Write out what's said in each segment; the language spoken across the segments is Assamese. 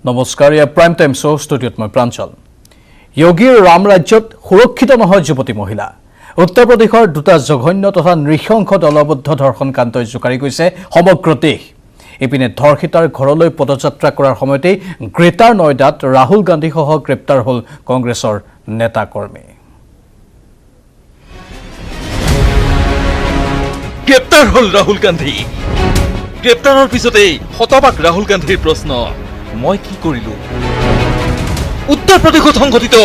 নমস্কাৰ ইয়া প্ৰাইম টাইম শো ষ্টুডিঅ'ত মই প্ৰাঞ্চল যোগীৰ ৰাম ৰাজ্যত সুৰক্ষিত নহয় যুৱতী মহিলা উত্তৰ প্ৰদেশৰ দুটা জঘন্য তথা নৃশংস দলবদ্ধ ধৰ্ষণ কাণ্ডই জোকাৰি গৈছে সমগ্ৰ দেশ এপিনে ধৰ্ষিতাৰ ঘৰলৈ পদযাত্ৰা কৰাৰ সময়তে গ্ৰেটাৰ নয়ডাত ৰাহুল গান্ধী সহ গ্ৰেপ্তাৰ হল কংগ্ৰেছৰ নেতা কৰ্মী গ্ৰেপ্তাৰ হল ৰাহুল গান্ধী গ্ৰেপ্তাৰৰ পিছতে হতবাক ৰাহুল গান্ধীৰ প্ৰশ্ন মই কি কৰিলো উত্তৰ প্ৰদেশত সংঘটিত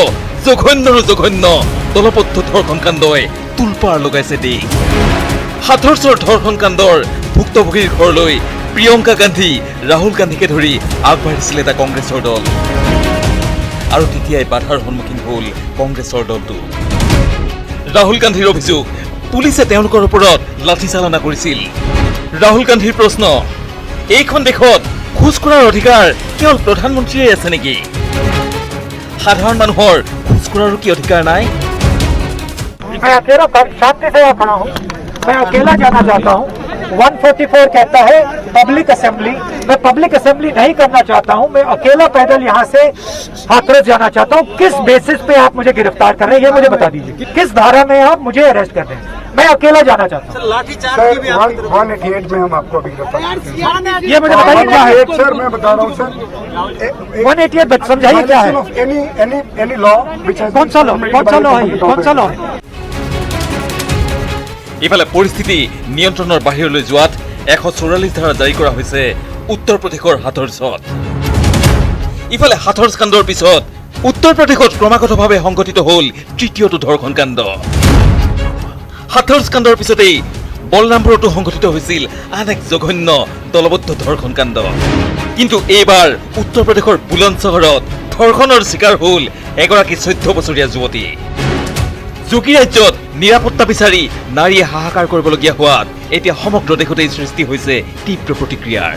জঘন্য দলবদ্ধ ধৰ্ষণ কাণ্ডই তুলপাৰ লগাইছে দেশ হাথৰছৰ ধৰ্ষণ কাণ্ডৰ ভুক্তভোগীৰ ঘৰলৈ প্ৰিয়ংকা গান্ধী ৰাহুল গান্ধীকে ধৰি আগবাঢ়িছিল এটা কংগ্ৰেছৰ দল আৰু তেতিয়াই বাধাৰ সন্মুখীন হল কংগ্ৰেছৰ দলটো ৰাহুল গান্ধীৰ অভিযোগ পুলিচে তেওঁলোকৰ ওপৰত লাঠিচালনা কৰিছিল ৰাহুল গান্ধীৰ প্ৰশ্ন এইখন দেশত খোজ কৰাৰ অধিকাৰ কেৱল প্ৰধানমন্ত্ৰীয়ে আছে নেকি সাধাৰণ মানুহৰ খোজ কৰাৰো কি অধিকাৰ নাই मैं अकेला शांति से यहाँ खड़ा हूँ मैं अकेला जाना चाहता हूँ 144 कहता है पब्लिक असेंबली मैं पब्लिक असेंबली नहीं करना चाहता हूँ मैं अकेला पैदल यहाँ से हाथरस जाना चाहता हूँ किस बेसिस पे आप मुझे गिरफ्तार कर रहे हैं ये मुझे बता दीजिए किस धारा में आप मुझे अरेस्ट कर रहे हैं मैं अकेला जाना चाहता हूँ लाठीचार्ज 188 में हम आपको अभी गिरफ्तार ये मुझे बताइए क्या है सर मैं बता रहा हूँ सर 188 समझाइए क्या है एनी लॉ कौन सा लॉ है कौन सा लॉ है ইফালে পৰিস্থিতি নিয়ন্ত্ৰণৰ বাহিৰলৈ যোৱাত 144 ধাৰা জাৰি কৰা হৈছে উত্তৰ প্ৰদেশৰ হাথৰছত ইফালে হাথৰছ কাণ্ডৰ পিছত উত্তৰ প্ৰদেশত ক্ৰমাগতভাৱে সংঘটিত হল তৃতীয়টো ধৰ্ষণ কাণ্ড হাথৰছ কাণ্ডৰ পিছতেই বলৰামপুৰতো সংঘটিত হৈছিল আন এক জঘন্য দলবদ্ধ ধৰ্ষণ কাণ্ড কিন্তু এইবাৰ উত্তৰ প্ৰদেশৰ বুলন্দ চহৰত ধৰ্ষণৰ শিকাৰ হল এগৰাকী 14 বছৰীয়া যুৱতী যোগী ৰাজ্যত নিৰাপত্তা বিচাৰি নাৰীয়ে হাহাকাৰ কৰিবলগীয়া হোৱাত এতিয়া সমগ্ৰ দেশতেই সৃষ্টি হৈছে তীব্ৰ প্ৰতিক্ৰিয়াৰ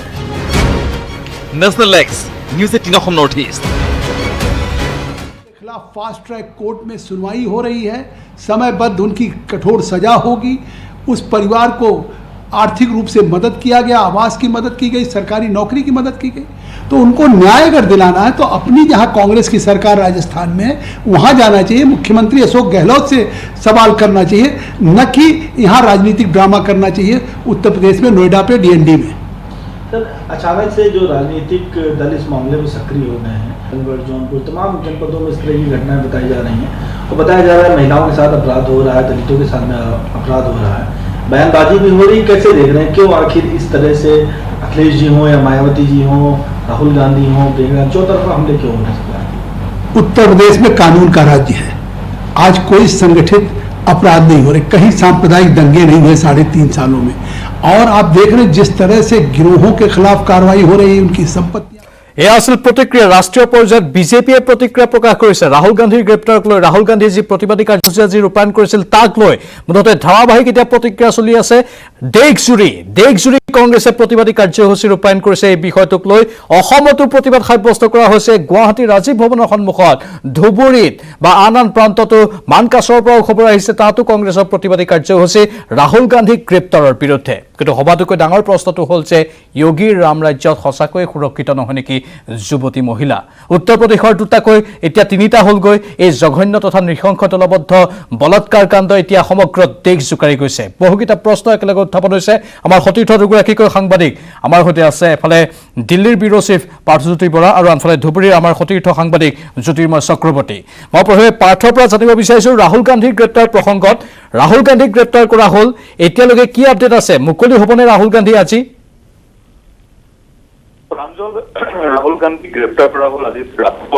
national x news 18 Assam north east खिलाफ फास्ट ट्रैक कोर्ट में सुनवाई हो रही है समयबद्ध उनकी कठोर सजा होगी उस परिवार को आर्थिक रूप से मदद किया गया आवास की मदद की गई सरकारी नौकरी की मदद की गई तो उनको न्याय अगर दिलाना है तो अपनी जहां कांग्रेस की सरकार राजस्थान में वहां जाना चाहिए मुख्यमंत्री अशोक गहलोत से सवाल करना चाहिए न कि यहां राजनीतिक ड्रामा करना चाहिए उत्तर प्रदेश में नोएडा पे डीएनडी में सर अचानक से जो राजनीतिक दल इस मामले में सक्रिय हो गए हैं अलवर जौनपुर तमाम जनपदों में इस तरह की घटनाएं बताई जा रही हैं तो बताया जा रहा है महिलाओं के साथ अपराध हो रहा है दलितों के साथ में अपराध हो रहा है बयानबाजी भी हो रही कैसे देख रहे हैं क्यों आखिर इस तरह से अखिलेश जी हों या मायावती जी हों राहुल गांधी हों प्रियंका चौतरफा हमले क्यों होने से उत्तर प्रदेश में कानून का राज्य है आज कोई संगठित अपराध नहीं हो रहे कहीं सांप्रदायिक दंगे नहीं हुए 3.5 सालों में और आप देख रहे जिस तरह से गिरोहों के खिलाफ कार्रवाई हो रही है उनकी संपत्ति এয়া আছিল প্ৰতিক্ৰিয়া ৰাষ্ট্ৰীয় পৰ্যায়ত বিজেপিয়ে প্ৰতিক্ৰিয়া প্ৰকাশ কৰিছে ৰাহুল গান্ধীৰ গ্ৰেপ্তাৰক লৈ ৰাহুল গান্ধী যি প্ৰতিবাদী কাৰ্যসূচী আজি ৰূপায়ণ কৰিছিল তাক লৈ মুঠতে ধাৰাবাহিক এতিয়া প্ৰতিক্ৰিয়া চলি আছে দেশজুৰি কংগ্ৰেছে প্ৰতিবাদী কাৰ্যসূচী ৰূপায়ণ কৰিছে এই বিষয়টোক লৈ অসমতো প্ৰতিবাদ সাব্যস্ত কৰা হৈছে গুৱাহাটীৰ ৰাজীৱ ভৱনৰ সন্মুখত ধুবুৰীত বা আন প্ৰান্ততো মানকাছৰ পৰা খবৰ আহিছে তাতো কংগ্ৰেছৰ প্ৰতিবাদী কাৰ্যসূচী ৰাহুল গান্ধীক গ্ৰেপ্তাৰৰ বিৰুদ্ধে কিন্তু সবাতোকৈ ডাঙৰ প্ৰশ্নটো হ'ল যে যোগীৰ ৰাম ৰাজ্যত সঁচাকৈ সুৰক্ষিত নহয় নেকি যুৱতী মহিলা উত্তৰ প্ৰদেশৰ দুটাকৈ এতিয়া তিনিটা হলগৈ এই জঘন্য তথা নৃশংস দলবদ্ধ বলৎকাৰ কাণ্ড এতিয়া সমগ্ৰ দেশ জোকাৰি গৈছে বহুকিটা প্ৰশ্ন একেলগে উত্থাপন হৈছে আমাৰ সতীৰ্থ দুগৰাকীকৈ সাংবাদিক আমাৰ সৈতে আছে এফালে দিল্লীৰ ব্যুৰো চিফ পাৰ্থজ্যোতি বৰা আৰু আনফালে ধুবুৰীৰ আমাৰ সতীৰ্থ সাংবাদিক জ্যোতিৰ্ময় চক্ৰৱৰ্তী মই প্ৰথমে পাৰ্থৰ পৰা জানিব বিচাৰিছো ৰাহুল গান্ধীৰ গ্ৰেপ্তাৰ প্ৰসংগত ৰাহুল গান্ধীক গ্ৰেপ্তাৰ কৰা হল এতিয়ালৈকে কি আপডেট আছে মুকলি হ'বনে ৰাহুল গান্ধী আজি राहुल गांधी ग्रेप्तार करा हल आज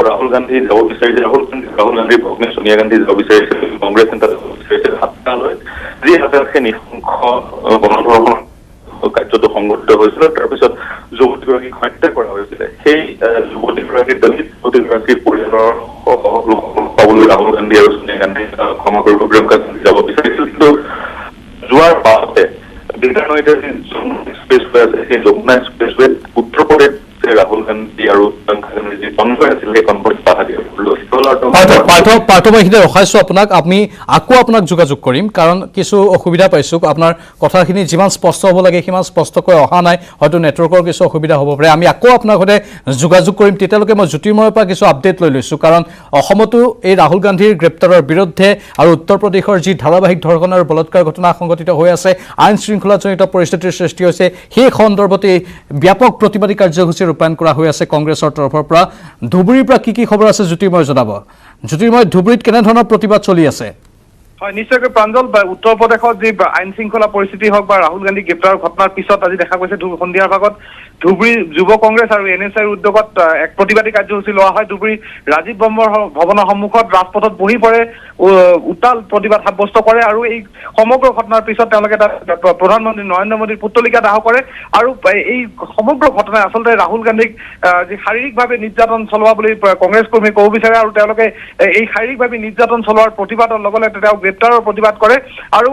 राहुल गांधी যাব বিচাৰিছে राहुल गांधी भগ্নী सोनिया गांधी যাব বিচাৰিছে কংগ্ৰেছ নেতা যাব বিচাৰিছে হাতকালৈ যি হাতকালে নিঃসংখ গণধৰ্ষণ কাৰ্যটো সংঘটিত হৈছিল তাৰপিছত যুৱতীগৰাকীক হত্যা কৰা হৈছিল সেই যুৱতীগৰাকীৰ দলিত যুৱতীগৰাকীৰ পৰিয়ালৰ পাবলৈ ৰাহুল গান্ধী আৰু সোনিয়া গান্ধী ক্ষমা কৰিব প্ৰিয়ংকা গান্ধী যাব বিচাৰিছিল কিন্তু যোৱাৰ পাছতে গ্ৰেটাৰ নয়ডাৰ স্পেচৱে আছে সেই যমুনা স্পেচৱে উত্তৰ প্ৰদেশ ৰাহুল গান্ধী আৰু প্ৰিয়ংকা গান্ধীৰ যি কনভয় আছিল সেই কনভয়ত বাধা দিয়া পাৰ্থ মই এইখিনিতে ৰখাইছো আপোনাক আমি আকৌ আপোনাক যোগাযোগ কৰিম কাৰণ কিছু অসুবিধা পাইছো আপোনাৰ কথাখিনি যিমান স্পষ্ট হ'ব লাগে সিমান স্পষ্টকৈ অহা নাই হয়তো নেটৱৰ্কৰ কিছু অসুবিধা হ'ব পাৰে আমি আকৌ আপোনাৰ সৈতে যোগাযোগ কৰিম তেতিয়ালৈকে মই জ্যোতিৰ্ময়ৰ পৰা কিছু আপডেট লৈ লৈছো কাৰণ অসমতো এই ৰাহুল গান্ধীৰ গ্ৰেপ্তাৰৰ বিৰুদ্ধে আৰু উত্তৰ প্ৰদেশৰ যি ধাৰাবাহিক ধৰ্ষণ আৰু বলৎকাৰ ঘটনা সংঘটিত হৈ আছে আইন শৃংখলাজনিত পৰিস্থিতিৰ সৃষ্টি হৈছে সেই সন্দৰ্ভতে ব্যাপক প্ৰতিবাদী কাৰ্যসূচী ৰূপায়ণ কৰা হৈ আছে কংগ্ৰেছৰ তৰফৰ পৰা ধুবুৰীৰ পৰা কি খবৰ আছে জ্যোতিৰ্ময় জনাব জ্যোতিৰ্ময় ধুবুৰীত কেনে ধৰণৰ প্ৰতিবাদ চলি আছে হয় নিশ্চয়কৈ প্ৰাঞ্জল উত্তৰ প্ৰদেশত যি আইন শৃংখলা পৰিস্থিতি হওক বা ৰাহুল গান্ধী গ্ৰেপ্তাৰৰ ঘটনাৰ পিছত আজি দেখা গৈছে সন্ধিয়াৰ ভাগত ধুবুৰী যুৱ কংগ্ৰেছ আৰু NSIৰ উদ্যোগত এক প্ৰতিবাদী কাৰ্যসূচী লোৱা হয় ধুবুৰী ৰাজীৱ ভৱনৰ সন্মুখত ৰাজপথত বহি পৰে উত্তাল প্ৰতিবাদ সাব্যস্ত কৰে আৰু এই সমগ্ৰ ঘটনাৰ পিছত তেওঁলোকে তাত প্ৰধানমন্ত্ৰী নৰেন্দ্ৰ মোদীৰ পুতলিকা দাহ কৰে আৰু এই সমগ্ৰ ঘটনাই আচলতে ৰাহুল গান্ধীক যি শাৰীৰিকভাৱে নিৰ্যাতন চলোৱা বুলি কংগ্ৰেছ কৰ্মীয়ে ক'ব বিচাৰে আৰু তেওঁলোকে এই শাৰীৰিকভাৱে নিৰ্যাতন চলোৱাৰ প্ৰতিবাদৰ লগে লগে তেওঁ গ্ৰেপ্তাৰৰ প্ৰতিবাদ কৰে আৰু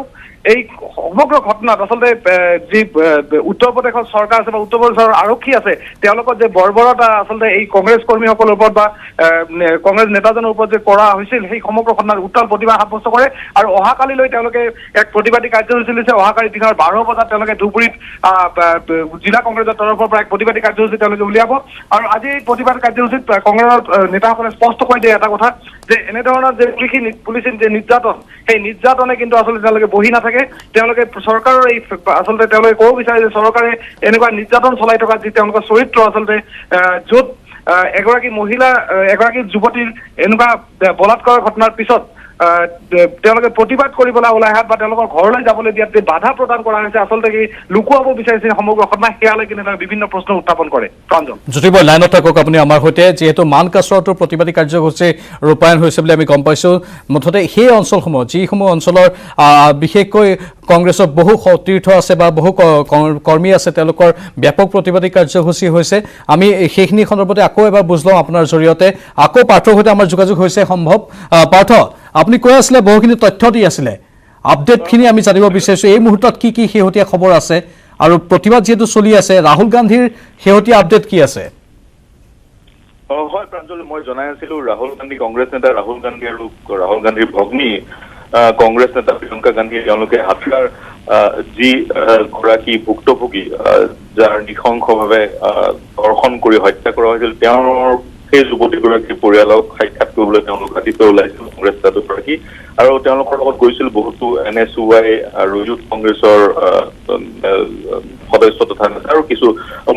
এই সমগ্ৰ ঘটনাত আচলতে যি উত্তৰ প্ৰদেশৰ চৰকাৰ আছে বা উত্তৰ প্ৰদেশৰ আৰক্ষী আছে তেওঁলোকৰ যে বৰ্বৰতা আচলতে এই কংগ্ৰেছ কৰ্মীসকলৰ ওপৰত বা কংগ্ৰেছ নেতাজনৰ ওপৰত যে কৰা হৈছিল সেই সমগ্ৰ ঘটনাত উত্তাল প্ৰতিবাদ সাব্যস্ত কৰে আৰু অহাকালিলৈ তেওঁলোকে এক প্ৰতিবাদী কাৰ্যসূচী লৈছে অহাকালি দিনৰ 12 বজাত তেওঁলোকে ধুবুৰীত জিলা কংগ্ৰেছৰ তৰফৰ পৰা এক প্ৰতিবাদী কাৰ্যসূচী তেওঁলোকে উলিয়াব আৰু আজি এই প্ৰতিবাদ কাৰ্যসূচীত কংগ্ৰেছৰ নেতাসকলে স্পষ্ট কৰি দিয়ে এটা কথা যে এনেধৰণৰ যে পুলিচে যে নিৰ্যাতন সেই নিৰ্যাতনে কিন্তু আচলতে তেওঁলোকে বহি নাথাকে তেওঁলোকে চৰকাৰৰ এই আচলতে তেওঁলোকে ক'ব বিচাৰে যে চৰকাৰে এনেকুৱা নিৰ্যাতন চলাই থকা যি তেওঁলোকৰ চৰিত্ৰ আচলতে য'ত এগৰাকী মহিলা এগৰাকী যুৱতীৰ এনেকুৱা বলাৎকাৰৰ ঘটনাৰ পিছত তেওঁলোকে প্ৰতিবাদ কৰিবলৈ ওলাই অহাত বা তেওঁলোকৰ ঘৰলৈ যাবলৈ দিয়াত যে বাধা প্ৰদান কৰা হৈছে আচলতে কি লুকুৱাব বিচাৰিছে সমগ্ৰ ঘটনা সেয়ালৈ কিন্তু বিভিন্ন প্ৰশ্ন উত্থাপন কৰে প্ৰাঞ্জল জ্যোতিৰ্ময় লাইনত থাকক আপুনি আমাৰ সৈতে যিহেতু মানকাছৰতো প্ৰতিবাদী কাৰ্যসূচী ৰূপায়ণ হৈছে বুলি আমি গম পাইছো মুঠতে সেই অঞ্চলসমূহ যিসমূহ অঞ্চলৰ বিশেষকৈ কংগ্ৰেছৰ বহু সতীৰ্থ আছে বা বহু কৰ্মী আছে তেওঁলোকৰ ব্যাপক প্ৰতিবাদী কাৰ্যসূচী হৈছে আমি সেইখিনি সন্দৰ্ভতে আকৌ এবাৰ বুজ লওঁ আপোনাৰ জৰিয়তে আকৌ পাৰ্থৰ সৈতে আমাৰ যোগাযোগ হৈছে সম্ভৱ পাৰ্থ আপুনি কৈ আছিলে বহুখিনি তথ্য দি আছিলে আপডেটখিনি আমি জানিব বিচাৰিছো এই মুহূৰ্তত কি কি শেহতীয়া খবৰ আছে আৰু প্ৰতিবাদ যিহেতু চলি আছে ৰাহুল গান্ধীৰ শেহতীয়া আপডেট কি আছে হয় প্ৰাঞ্জল মই জনাই আছিলো ৰাহুল গান্ধী কংগ্ৰেছ নেতা ৰাহুল গান্ধী আৰু ৰাহুল গান্ধীৰ ভগ্নী কংগ্ৰেছ নেতা প্ৰিয়ংকা গান্ধীয়ে তেওঁলোকে হাথিয়াৰ যি গৰাকী ভুক্তভোগী যাৰ নৃশংসভাৱে ধৰ্ষণ কৰি হত্যা কৰা হৈছিল তেওঁৰ সেই যুৱতীগৰাকীৰ পৰিয়ালক সাক্ষাৎ কৰিবলৈ তেওঁলোক ৰাতিপুৱা ওলাইছিল কংগ্ৰেছ নেতা দুগৰাকী আৰু তেওঁলোকৰ লগত গৈছিল বহুতো NSY আৰু ইউথ কংগ্ৰেছৰ সদস্য তথা নেতা আৰু কিছু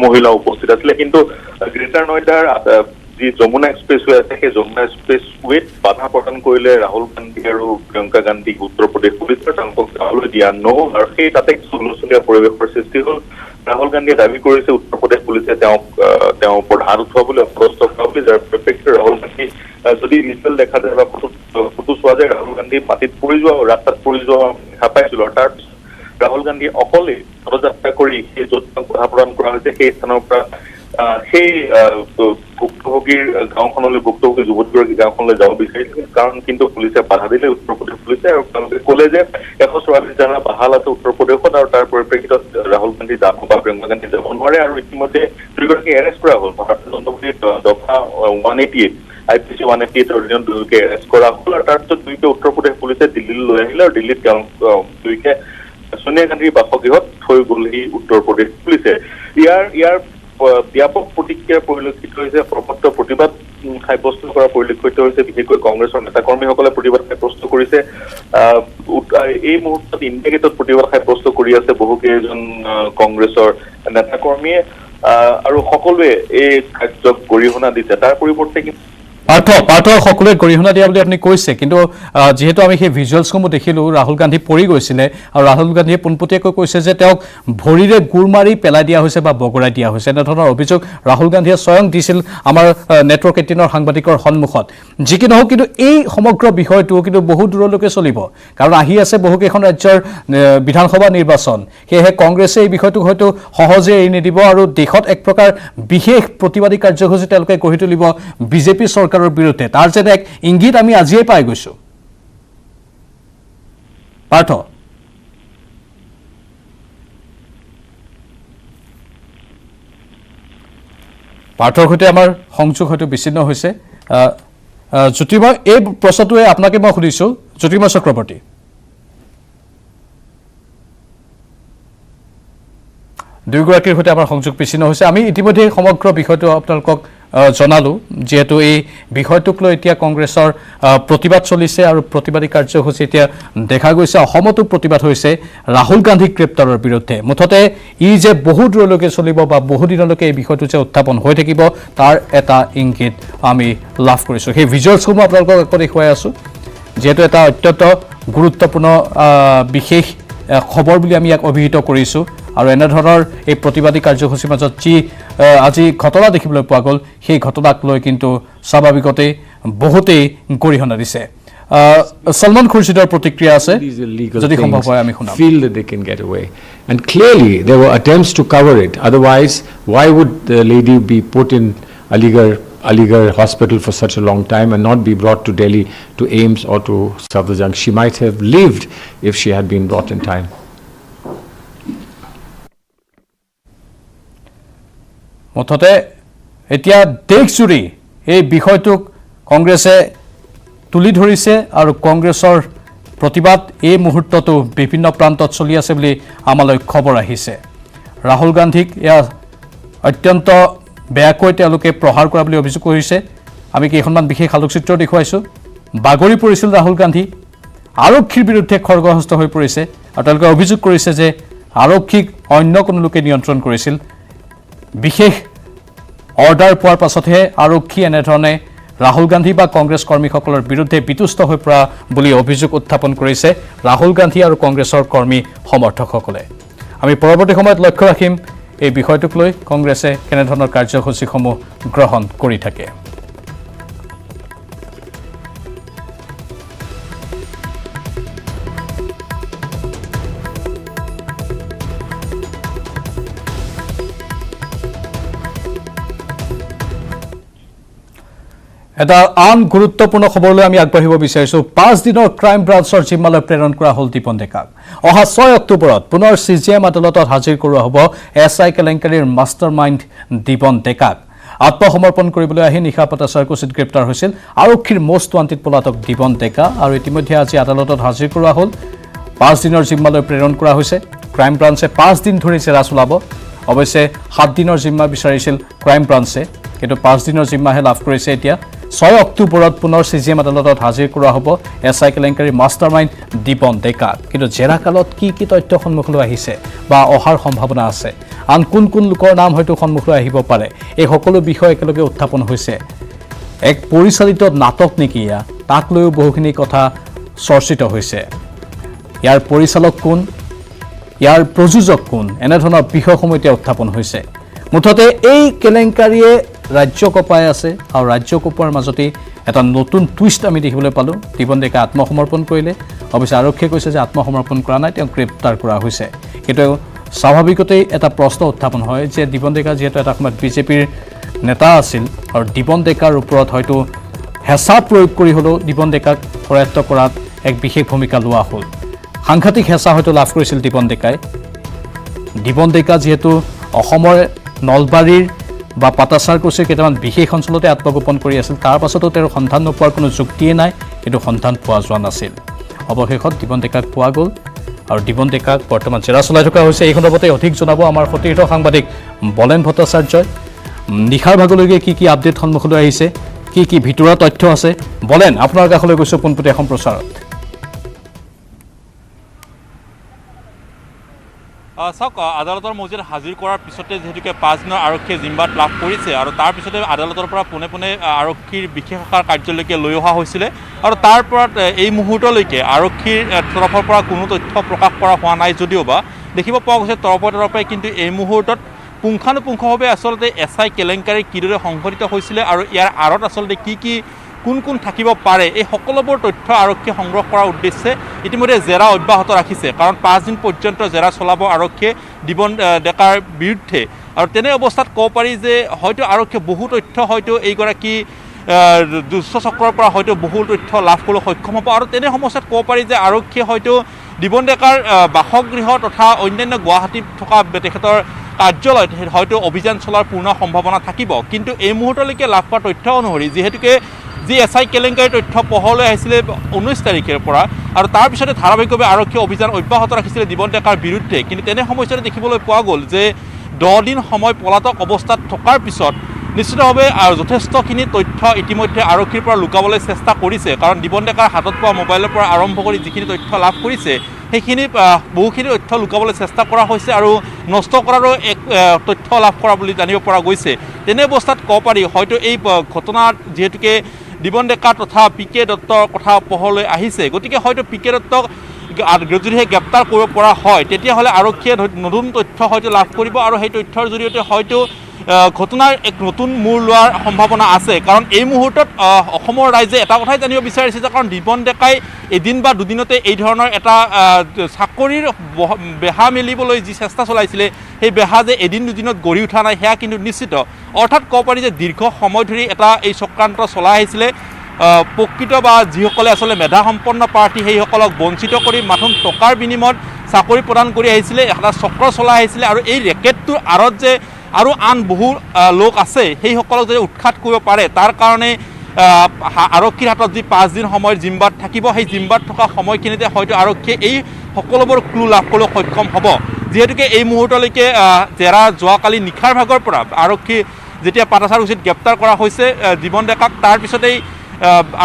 মহিলা উপস্থিত আছিলে কিন্তু গ্ৰেটাৰ নয়ডাৰ যি যমুনা এক্সপ্ৰেছৱে আছে সেই যমুনা এক্সপ্ৰেছৱেত বাধা প্ৰদান কৰিলে ৰাহুল গান্ধী আৰু প্ৰিয়ংকা গান্ধীক উত্তৰ প্ৰদেশ পুলিচে তেওঁলোকক যাবলৈ দিয়া নহ'ল আৰু সেই তাতে হুলস্থুলীয়া পৰিৱেশৰ সৃষ্টি হ'ল ৰাহুল গান্ধীয়ে দাবী কৰিছে উত্তৰ প্ৰদেশ পুলিচে তেওঁ ওপৰত হাত উঠোৱাবলৈ অপদস্থ কৰা বুলি যাৰ পৰিপ্ৰেক্ষিতত ৰাহুল গান্ধী যদি ভিজুৱেল দেখা যায় বা ফটো চোৱা যায় ৰাহুল গান্ধী মাটিত পৰি যোৱা ৰাস্তাত পৰি যোৱা দেখা পাইছিল আৰু তাৰপিছত ৰাহুল গান্ধী অকলে পদযাত্ৰা কৰি সেই য'ত বাধা প্ৰদান কৰা হৈছে সেই স্থানৰ পৰা সেই ভুক্তভোগীৰ গাঁওখনলৈ ভুক্তভোগী যুৱতীগৰাকী গাঁওখনলৈ যাব বিচাৰিছিল কাৰণ কিন্তু পুলিচে বাধা দিলে উত্তৰ প্ৰদেশ পুলিচে আৰু তেওঁলোকে ক'লে যে 144 জন বাহাল আছে উত্তৰ প্ৰদেশত আৰু তাৰ পৰিপ্ৰেক্ষিতত ৰাহুল গান্ধী যাব বা প্ৰিয়ংকা গান্ধী যাব নোৱাৰে আৰু ইতিমধ্যে দুয়োগৰাকী এৰেষ্ট কৰা হ'ল ভাৰতীয় জনতা পাৰ্টীৰ দফা 188 IPC 188 অধীনত দুয়োকে এৰেষ্ট কৰা হ'ল আৰু তাৰপিছত দুয়োকে উত্তৰ প্ৰদেশ পুলিচে দিল্লীলৈ লৈ আহিলে আৰু দিল্লীত তেওঁলোক দুয়োকে সোনিয়া গান্ধীৰ বাসগৃহত থৈ গ'লহি উত্তৰ প্ৰদেশ পুলিচে ইয়াৰ ব্যাপক প্ৰতিক্ৰিয়া পৰিলক্ষিত হৈছে সৰ্বত্ৰ প্ৰতিবাদ সাব্যস্ত কৰা পৰিলক্ষিত হৈছে বিশেষকৈ কংগ্ৰেছৰ নেতাকৰ্মীসকলে প্ৰতিবাদ সাব্যস্ত কৰিছে এই মুহূৰ্তত ইণ্ডিয়া গেটত প্ৰতিবাদ সাব্যস্ত কৰি আছে বহুকেইজন কংগ্ৰেছৰ নেতাকৰ্মীয়ে আৰু সকলোৱে এই কাৰ্যক গৰিহণা দিছে তাৰ পৰিৱৰ্তে পাৰ্থ সকলোৱে গৰিহণা দিয়া বুলি আপুনি কৈছে কিন্তু যেহেতু আমি সেই ভিজুৱেলছসমূহ দেখিলোঁ ৰাহুল গান্ধী পৰি গৈছিলে আৰু ৰাহুল গান্ধীয়ে পোনপটীয়াকৈ কৈছে যে তেওঁক ভৰিৰে গোৰ মাৰি পেলাই দিয়া হৈছে বা বগৰাই দিয়া হৈছে এনেধৰণৰ অভিযোগ ৰাহুল গান্ধীয়ে স্বয়ং দিছিল আমাৰ নেটৱৰ্ক 18ৰ সাংবাদিকৰ সন্মুখত যি কি নহওক কিন্তু এই সমগ্ৰ বিষয়টো কিন্তু বহু দূৰলৈকে চলিব কাৰণ আহি আছে বহুকেইখন ৰাজ্যৰ বিধানসভা নিৰ্বাচন সেয়েহে কংগ্ৰেছে এই বিষয়টোক হয়তো সহজে এৰি নিদিব আৰু দেশত এক প্ৰকাৰ বিশেষ প্ৰতিবাদী কাৰ্যসূচী তেওঁলোকে গঢ়ি তুলিব বিজেপি চৰকাৰৰ বিৰুদ্ধে তাৰ যেনে এক ইংগিত আমি আজিয়ে পাই গৈছো পাৰ্থ পাৰ্থৰ সৈতে আমাৰ সংযোগ হয়তো বিচ্ছিন্ন হৈছে জ্যোতিৰ্ময় এই প্ৰশ্নটোৱে আপোনাকে মই সুধিছোঁ জ্যোতিৰ্ময় চক্ৰৱৰ্তী দুয়োগৰাকীৰ সৈতে আমাৰ সংযোগ বিচ্ছিন্ন হৈছে আমি ইতিমধ্যে সমগ্ৰ বিষয়টো আপোনালোকক জনালো যেহেতু এই বিষয়টোক লৈ এতিয়া কংগ্ৰেছৰ প্ৰতিবাদ চলিছে আৰু প্ৰতিবাদী কাৰ্যসূচী এতিয়া দেখা গৈছে অসমতো প্ৰতিবাদ হৈছে ৰাহুল গান্ধী গ্ৰেপ্তাৰৰ বিৰুদ্ধে মুঠতে ই যে বহু দূৰলৈকে চলিব বা বহু দিনলৈকে এই বিষয়টো যে উত্থাপন হৈ থাকিব তাৰ এটা ইংগিত আমি লাভ কৰিছোঁ সেই ভিজুৱেলছসমূহ আপোনালোকক আকৌ দেখুৱাই আছোঁ যেহেতু এটা অত্যন্ত গুৰুত্বপূৰ্ণ বিশেষ খবৰ বুলি আমি ইয়াক অভিহিত কৰিছোঁ আৰু এনেধৰণৰ এই প্ৰতিবাদী কাৰ্যসূচীৰ মাজত যি আজি ঘটনা দেখিবলৈ পোৱা গ'ল সেই ঘটনাক লৈ কিন্তু স্বাভাৱিকতেই বহুতেই গৰিহণা দিছে Salman Khurshidar প্ৰতিক্ৰিয়া আছে যদি সম্ভৱ হয় আমি শুনাম feel that they can get away and clearly there were attempts to cover it otherwise why would the lady be put in Aligarh hospital for such a long time and not be brought to Delhi to AIMS or to Safdarjung she might have lived if she had been brought in time মুঠতে এতিয়া দেশজুৰি এই বিষয়টোক কংগ্ৰেছে তুলি ধৰিছে আৰু কংগ্ৰেছৰ প্ৰতিবাদ এই মুহূৰ্ততো বিভিন্ন প্ৰান্তত চলি আছে বুলি আমালৈ খবৰ আহিছে ৰাহুল গান্ধীক এয়া অত্যন্ত বেয়াকৈ তেওঁলোকে প্ৰহাৰ কৰা বুলি অভিযোগ কৰিছে আমি কেইখনমান বিশেষ আলোকচিত্ৰ দেখুৱাইছোঁ বাগৰি পৰিছিল ৰাহুল গান্ধী আৰক্ষীৰ বিৰুদ্ধে খড়গহস্ত হৈ পৰিছে আৰু তেওঁলোকে অভিযোগ কৰিছে যে আৰক্ষীক অন্য কোনো লোকে নিয়ন্ত্ৰণ কৰিছিল বিশেষ অৰ্ডাৰ পোৱাৰ পাছতহে আৰক্ষী এনেধৰণে ৰাহুল গান্ধী বা কংগ্ৰেছ কৰ্মীসকলৰ বিৰুদ্ধে বিতুষ্ট হৈ পৰা বুলি অভিযোগ উত্থাপন কৰিছে ৰাহুল গান্ধী আৰু কংগ্ৰেছৰ কৰ্মী সমৰ্থকসকলে আমি পৰৱৰ্তী সময়ত লক্ষ্য ৰাখিম এই বিষয়টোক লৈ কংগ্ৰেছে কেনেধৰণৰ কাৰ্যসূচীসমূহ গ্ৰহণ কৰি থাকে এটা আন গুৰুত্বপূৰ্ণ খবৰলৈ আমি আগবাঢ়িব বিচাৰিছোঁ 5 দিনৰ ক্ৰাইম ব্ৰাঞ্চৰ জিম্মালৈ প্ৰেৰণ কৰা হ'ল দীপন ডেকাক অহা 6 অক্টোবৰত পুনৰ CJM আদালতত হাজিৰ কৰোৱা হ'ব SI কেলেংকাৰীৰ মাষ্টাৰ মাইণ্ড দীপন ডেকাক আত্মসমৰ্পণ কৰিবলৈ আহি নিশা পতা চাৰ্কুচিত গ্ৰেপ্তাৰ হৈছিল আৰক্ষীৰ মষ্ট ৱান্টেড পলাতক দীপন ডেকা আৰু ইতিমধ্যে আজি আদালতত হাজিৰ কৰোৱা হ'ল 5 দিনৰ জিম্মালৈ প্ৰেৰণ কৰা হৈছে ক্ৰাইম ব্ৰাঞ্চে 5 দিন ধৰি জেৰা চলাব অৱশ্যে 7 দিনৰ জিম্মা বিচাৰিছিল ক্ৰাইম ব্ৰাঞ্চে কিন্তু 5 দিনৰ জিম্মাহে লাভ কৰিছে এতিয়া 6 অক্টোবৰত পুনৰ CJM আদালতত হাজিৰ কৰা হ'ব SI কেলেংকাৰীৰ মাষ্টাৰ মাইণ্ড দীপন ডেকাক কিন্তু জেৰা কালত কি কি তথ্য সন্মুখলৈ আহিছে বা অহাৰ সম্ভাৱনা আছে আন কোন কোন লোকৰ নাম হয়তো সন্মুখলৈ আহিব পাৰে এই সকলো বিষয় একেলগে উত্থাপন হৈছে এক পৰিচালিত নাটক নেকি ইয়া তাক লৈও বহুখিনি কথা চৰ্চিত হৈছে ইয়াৰ পৰিচালক কোন ইয়াৰ প্ৰযোজক কোন এনেধৰণৰ বিষয়সমূহ এতিয়া উত্থাপন হৈছে মুঠতে এই কেলেংকাৰীয়ে ৰাজ্য কপাই আছে আৰু ৰাজ্য কপোৱাৰ মাজতে এটা নতুন টুইষ্ট আমি দেখিবলৈ পালোঁ দীপন ডেকা আত্মসমৰ্পণ কৰিলে অৱশ্যে আৰক্ষীয়ে কৈছে যে আত্মসমৰ্পণ কৰা নাই তেওঁক গ্ৰেপ্তাৰ কৰা হৈছে কিন্তু স্বাভাৱিকতেই এটা প্ৰশ্ন উত্থাপন হয় যে দীপন ডেকা যিহেতু এটা সময়ত বিজেপিৰ নেতা আছিল আৰু দীপন ডেকাৰ ওপৰত হয়তো হেঁচা প্ৰয়োগ কৰি হ'লেও দীপন ডেকাক কৰায়ত্ব কৰাত এক বিশেষ ভূমিকা লোৱা হ'ল সাংঘাতিক হেঁচা হয়তো লাভ কৰিছিল দীপন ডেকাই দীপন ডেকা যিহেতু অসমৰ নলবাৰীৰ বা পাটাচাৰকুছিৰ কেইটামান বিশেষ অঞ্চলতে আত্মগোপন কৰি আছিল তাৰ পাছতো তেওঁৰ সন্ধান নোপোৱাৰ কোনো যুক্তিয়ে নাই কিন্তু সন্ধান পোৱা যোৱা নাছিল অৱশেষত দীপন ডেকাক পোৱা গ'ল আৰু দীপন ডেকাক বৰ্তমান জেৰা চলাই থকা হৈছে এই সন্দৰ্ভতে অধিক জনাব আমাৰ সতীৰ্থ সাংবাদিক বলেন ভট্টাচাৰ্যই নিশাৰ ভাগলৈকে কি কি আপডেট সন্মুখলৈ আহিছে কি কি ভিতৰুৱা তথ্য আছে বলেন আপোনাৰ কাষলৈ গৈছোঁ পোনপটীয়া সম্প্ৰচাৰত চাওক আদালতৰ মজিয়াত হাজিৰ কৰাৰ পিছতে যিহেতুকে 5 দিনৰ আৰক্ষীয়ে জিম্মাত লাভ কৰিছে আৰু তাৰ পিছতে আদালতৰ পৰা পোনে পোনে আৰক্ষীৰ বিশেষ শাখাৰ কাৰ্যালয়লৈকে লৈ অহা হৈছিলে আৰু তাৰ পৰা এই মুহূৰ্তলৈকে আৰক্ষীৰ তৰফৰ পৰা কোনো তথ্য প্ৰকাশ কৰা হোৱা নাই যদিও বা দেখিব পোৱা গৈছে তৰফৰ পৰাই কিন্তু এই মুহূৰ্তত পুংখানুপুংখভাৱে আচলতে SI কেলেংকাৰী কিদৰে সংঘটিত হৈছিলে আৰু ইয়াৰ আঁৰত আচলতে কি কোন কোন থাকিব পাৰে এই সকলোবোৰ তথ্য আৰক্ষীয়ে সংগ্ৰহ কৰাৰ উদ্দেশ্যে ইতিমধ্যে জেৰা অব্যাহত ৰাখিছে কাৰণ 5 দিন পৰ্যন্ত জেৰা চলাব আৰক্ষীয়ে দীপন ডেকাৰ বিৰুদ্ধে আৰু তেনে অৱস্থাত ক'ব পাৰি যে হয়তো আৰক্ষীয়ে বহু তথ্য হয়তো এইগৰাকী দুষ্ট চক্ৰৰ পৰা হয়তো বহু তথ্য লাভ কৰিবলৈ সক্ষম হ'ব আৰু তেনে সমস্যাত ক'ব পাৰি যে আৰক্ষীয়ে হয়তো দীপন ডেকাৰ বাসগৃহ তথা অন্যান্য গুৱাহাটীত থকা তেখেতৰ কাৰ্যালয়ত হয়তো অভিযান চলোৱাৰ পূৰ্ণ সম্ভাৱনা থাকিব। কিন্তু এই মুহূৰ্তলৈকে লাভ কৰা তথ্য অনুসৰি যিহেতুকে যি SI কেলেংকাৰীৰ তথ্য পোহৰলৈ আহিছিলে 19 তাৰিখৰ পৰা আৰু তাৰ পিছতে ধাৰাবাহিকভাৱে আৰক্ষীয়ে অভিযান অব্যাহত ৰাখিছিলে দিবন ডেকাৰ বিৰুদ্ধে। কিন্তু তেনে সময়ছোৱাত দেখিবলৈ পোৱা গ'ল যে 10 দিন সময় পলাতক অৱস্থাত থকাৰ পিছত নিশ্চিতভাৱে যথেষ্টখিনি তথ্য ইতিমধ্যে আৰক্ষীৰ পৰা লুকাবলৈ চেষ্টা কৰিছে। কাৰণ দিবন ডেকাৰ হাতত পোৱা মোবাইলৰ পৰা আৰম্ভ কৰি যিখিনি তথ্য লাভ কৰিছে সেইখিনি বহুখিনি তথ্য লুকাবলৈ চেষ্টা কৰা হৈছে আৰু নষ্ট কৰাৰো এক তথ্য লাভ কৰা বুলি জানিব পৰা গৈছে। তেনে অৱস্থাত ক'ব পাৰি হয়তো এই ঘটনাত যিহেতুকে দিবন ডেকা তথা PK দত্তৰ কথা পোহৰলৈ আহিছে, গতিকে হয়তো PK দত্তক যদিহে গ্ৰেপ্তাৰ কৰিব পৰা হয় তেতিয়াহ'লে আৰক্ষীয়ে নতুন তথ্য হয়তো লাভ কৰিব আৰু সেই তথ্যৰ জৰিয়তে হয়তো ঘটনাৰ এক নতুন মূৰ লোৱাৰ সম্ভাৱনা আছে। কাৰণ এই মুহূৰ্তত অসমৰ ৰাইজে এটা কথাই জানিব বিচাৰিছে যে কাৰণ দিবন ডেকাই এদিন বা দুদিনতে এই ধৰণৰ এটা চাকৰিৰ বেহা মেলিবলৈ যি চেষ্টা চলাইছিলে সেই বেহা যে এদিন দুদিনত গঢ়ি উঠা নাই সেয়া কিন্তু নিশ্চিত। অৰ্থাৎ ক'ব পাৰি যে দীৰ্ঘ সময় ধৰি এটা এই চক্ৰান্ত চলাই আহিছিলে। প্ৰকৃত বা যিসকলে আচলতে মেধাসম্পন্ন প্ৰাৰ্থী সেইসকলক বঞ্চিত কৰি মাথোন টকাৰ বিনিময়ত চাকৰি প্ৰদান কৰি আহিছিলে, এটা চক্ৰ চলাই আহিছিলে আৰু এই ৰেকেটটোৰ আঁৰত যে আৰু আন বহু লোক আছে সেইসকলক যদি উৎখাত কৰিব পাৰে তাৰ কাৰণে আৰক্ষীৰ হাতত যি 5 দিন সময়ৰ জিম্বাত থাকিব, সেই জিম্বাত থকা সময়খিনিতে হয়তো আৰক্ষীয়ে এই সকলোবোৰ ক্লু লাভ কৰিবলৈ সক্ষম হ'ব। যিহেতুকে এই মুহূৰ্তলৈকে জেৰা যোৱাকালি নিশাৰ ভাগৰ পৰা আৰক্ষী যেতিয়া পাটাচাৰকুছিত গ্ৰেপ্তাৰ কৰা হৈছে দিবন ডেকাক, তাৰপিছতেই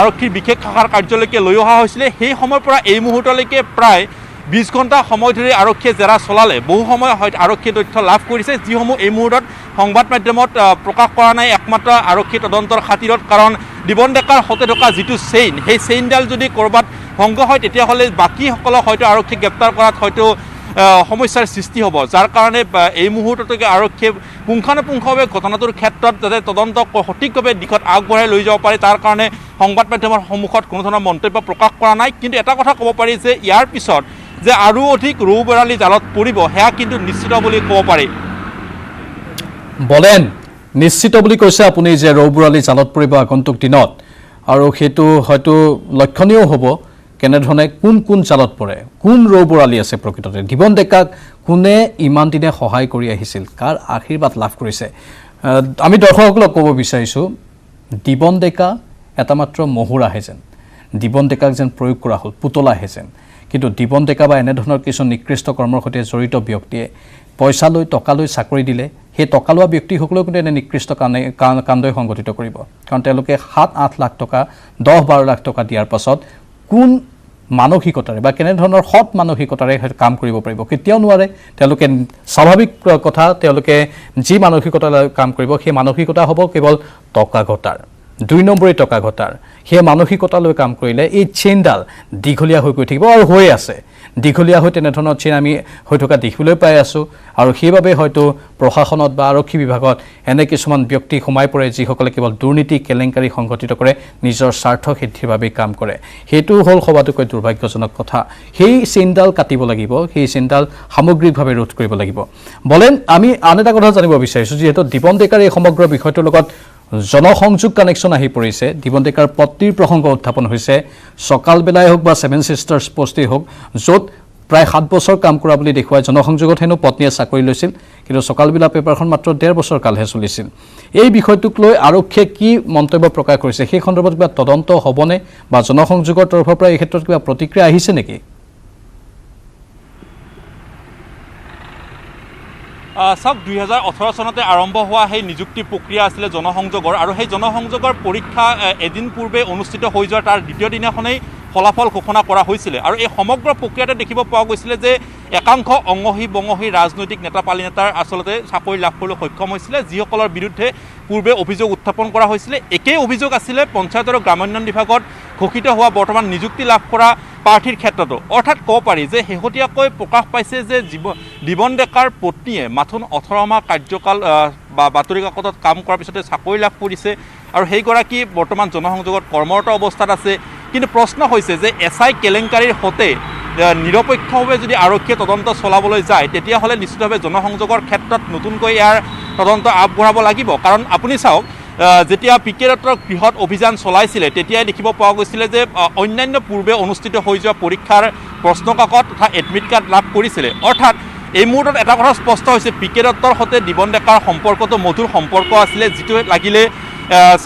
আৰক্ষীৰ বিশেষ শাখাৰ কাৰ্যালয়লৈকে লৈ অহা হৈছিলে। সেই সময়ৰ পৰা এই মুহূৰ্তলৈকে প্ৰায় 20 ঘণ্টা সময় ধৰি আৰক্ষীয়ে জেৰা চলালে। বহু সময় হয়তো আৰক্ষীয়ে তথ্য লাভ কৰিছে যিসমূহ এই মুহূৰ্তত সংবাদ মাধ্যমত প্ৰকাশ কৰা নাই একমাত্ৰ আৰক্ষী তদন্তৰ খাতিৰত। কাৰণ দিবন ডেকাৰ সতে থকা যিটো চেইন সেই চেইনডাল যদি ক'ৰবাত ভংগ হয় তেতিয়াহ'লে বাকীসকলক হয়তো আৰক্ষীয়ে গ্ৰেপ্তাৰ কৰাত হয়তো সমস্যাৰ সৃষ্টি হ'ব। যাৰ কাৰণে এই মুহূৰ্তলৈকে আৰক্ষীয়ে পুংখানুপুংখভাৱে ঘটনাটোৰ ক্ষেত্ৰত যাতে তদন্ত সঠিকভাৱে দিশত আগবঢ়াই লৈ যাব পাৰে তাৰ কাৰণে সংবাদ মাধ্যমৰ সন্মুখত কোনো ধৰণৰ মন্তব্য প্ৰকাশ কৰা নাই। কিন্তু এটা কথা ক'ব পাৰি যে ইয়াৰ পিছত যে আৰু অধিক ৰৌ বৰালি জালত পৰিব সেয়া কিন্তু নিশ্চিত বুলি ক'ব পাৰি। বলেন নিশ্চিত বুলি কৈছে আপুনি যে ৰৌ বৰালি জালত পৰিব আগন্তুক দিনত, আৰু সেইটো হয়তো লক্ষণীয় হ'ব কেনেধৰণে কোন কোন জালত পৰে, কোন ৰৌ বৰালি আছে প্ৰকৃততে। দিবন ডেকাক কোনে ইমান দিনে সহায় কৰি আহিছিল, কাৰ আশীৰ্বাদ লাভ কৰিছে। আমি দৰ্শকসকলক ক'ব বিচাৰিছোঁ দিবন ডেকা এটা মাত্ৰ মহুৰাহে যেন, দিবন ডেকাক যেন প্ৰয়োগ কৰা হ'ল পুতলাহে যেন। কিন্তু দিবন ডেকা বা এনেধৰণৰ কিছু নিকৃষ্ট কৰ্মৰ সৈতে জড়িত ব্যক্তিয়ে পইচা লৈ টকা লৈ চাকৰি দিলে সেই টকা লোৱা ব্যক্তিসকলেও কিন্তু এনে নিকৃষ্ট কাণ্ডই সংঘটিত কৰিব। কাৰণ তেওঁলোকে 7-8 লাখ টকা 10-12 লাখ টকা দিয়াৰ পাছত কোন মানসিকতাৰে বা কেনেধৰণৰ সৎ মানসিকতাৰে কাম কৰিব পাৰিব, কেতিয়াও নোৱাৰে। তেওঁলোকে স্বাভাৱিক কথা, তেওঁলোকে যি মানসিকতাৰে কাম কৰিব সেই মানসিকতা হ'ব কেৱল টকা ঘটাৰ, 2 নম্বৰী টকা ঘটাৰ। সেই মানসিকতালৈ কাম কৰিলে এই চেইনডাল দীঘলীয়া হৈ গৈ থাকিব আৰু হৈ আছে। দীঘলীয়া হৈ তেনেধৰণৰ চেইন আমি হৈ থকা দেখিবলৈ পাই আছোঁ। আৰু সেইবাবে হয়তো প্ৰশাসনত বা আৰক্ষী বিভাগত এনে কিছুমান ব্যক্তি সোমাই পৰে যিসকলে কেৱল দুৰ্নীতি কেলেংকাৰী সংঘটিত কৰে, নিজৰ স্বাৰ্থ সিদ্ধিৰ বাবে কাম কৰে। সেইটো হ'ল সবাতোকৈ দুৰ্ভাগ্যজনক কথা। সেই চেইনডাল কাটিব লাগিব, সেই চেইনডাল সামগ্ৰিকভাৱে ৰোধ কৰিব লাগিব। বলেন আমি আন এটা কথা জানিব বিচাৰিছোঁ, যিহেতু দিবন ডেকাৰ এই সমগ্ৰ বিষয়টোৰ লগত জনসংযোগ কানেকশ্যন আহি পৰিছে। দিবন ডেকাৰ পত্নীৰ প্ৰসংগ উত্থাপন হৈছে, সকালবেলাই হওক বা 7 Sisters পোষ্টেই হওক, য'ত প্ৰায় 7 বছৰ কাম কৰা বুলি দেখুৱাই জনসংযোগত হেনো পত্নীয়ে চাকৰি লৈছিল, কিন্তু সকালবেলা পেপাৰখন মাত্ৰ 1.5 বছৰ কালহে চলিছিল। এই বিষয়টোক লৈ আৰক্ষীয়ে কি মন্তব্য প্ৰকাশ কৰিছে, সেই সন্দৰ্ভত কিবা তদন্ত হ'বনে বা জনসংযোগৰ তৰফৰ পৰা এই ক্ষেত্ৰত কিবা প্ৰতিক্ৰিয়া আহিছে নেকি? চাওক 2018 চনতে আৰম্ভ হোৱা সেই নিযুক্তি প্ৰক্ৰিয়া আছিলে জনসংযোগৰ, আৰু সেই জনসংযোগৰ পৰীক্ষা এদিন পূৰ্বে অনুষ্ঠিত হৈ যোৱাৰ তাৰ দ্বিতীয় দিনাখনেই ফলাফল ঘোষণা কৰা হৈছিলে। আৰু এই সমগ্ৰ প্ৰক্ৰিয়াতে দেখিব পোৱা গৈছিলে যে একাংশ অঙহী বঙহী ৰাজনৈতিক নেতা পালি নেতাৰ আচলতে চাকৰি লাভ কৰিবলৈ সক্ষম হৈছিলে, যিসকলৰ বিৰুদ্ধে পূৰ্বে অভিযোগ উত্থাপন কৰা হৈছিলে। একেই অভিযোগ আছিলে পঞ্চায়ত আৰু গ্ৰামোন্নয়ন বিভাগত ঘোষিত হোৱা বৰ্তমান নিযুক্তি লাভ কৰা প্ৰাৰ্থীৰ ক্ষেত্ৰতো। অৰ্থাৎ ক'ব পাৰি যে শেহতীয়াকৈ প্ৰকাশ পাইছে যে দিবন ডেকাৰ পত্নীয়ে মাথোন 18 মাহ কাৰ্যকাল বা বাতৰি কাকতত কাম কৰাৰ পিছতে চাকৰি লাভ কৰিছে, আৰু সেইগৰাকী বৰ্তমান জনসংযোগত কৰ্মৰত অৱস্থাত আছে। কিন্তু প্ৰশ্ন হৈছে যে SI কেলেংকাৰীৰ সৈতে নিৰপেক্ষভাৱে যদি আৰক্ষীয়ে তদন্ত চলাবলৈ যায় তেতিয়াহ'লে নিশ্চিতভাৱে জনসংযোগৰ ক্ষেত্ৰত নতুনকৈ ইয়াৰ তদন্ত আগবঢ়াব লাগিব। কাৰণ আপুনি চাওক, যেতিয়া PK দত্তৰ গৃহত অভিযান চলাইছিলে তেতিয়াই দেখিব পোৱা গৈছিলে যে অন্যান্য পূৰ্বে অনুষ্ঠিত হৈ যোৱা পৰীক্ষাৰ প্ৰশ্ন কাকত তথা এডমিট কাৰ্ড লাভ কৰিছিলে। অৰ্থাৎ এই মুহূৰ্তত এটা কথা স্পষ্ট হৈছে পিকে দত্তৰ সৈতে দিবন ডেকাৰ সম্পৰ্কটো মধুৰ সম্পৰ্ক আছিলে, যিটো লাগিলে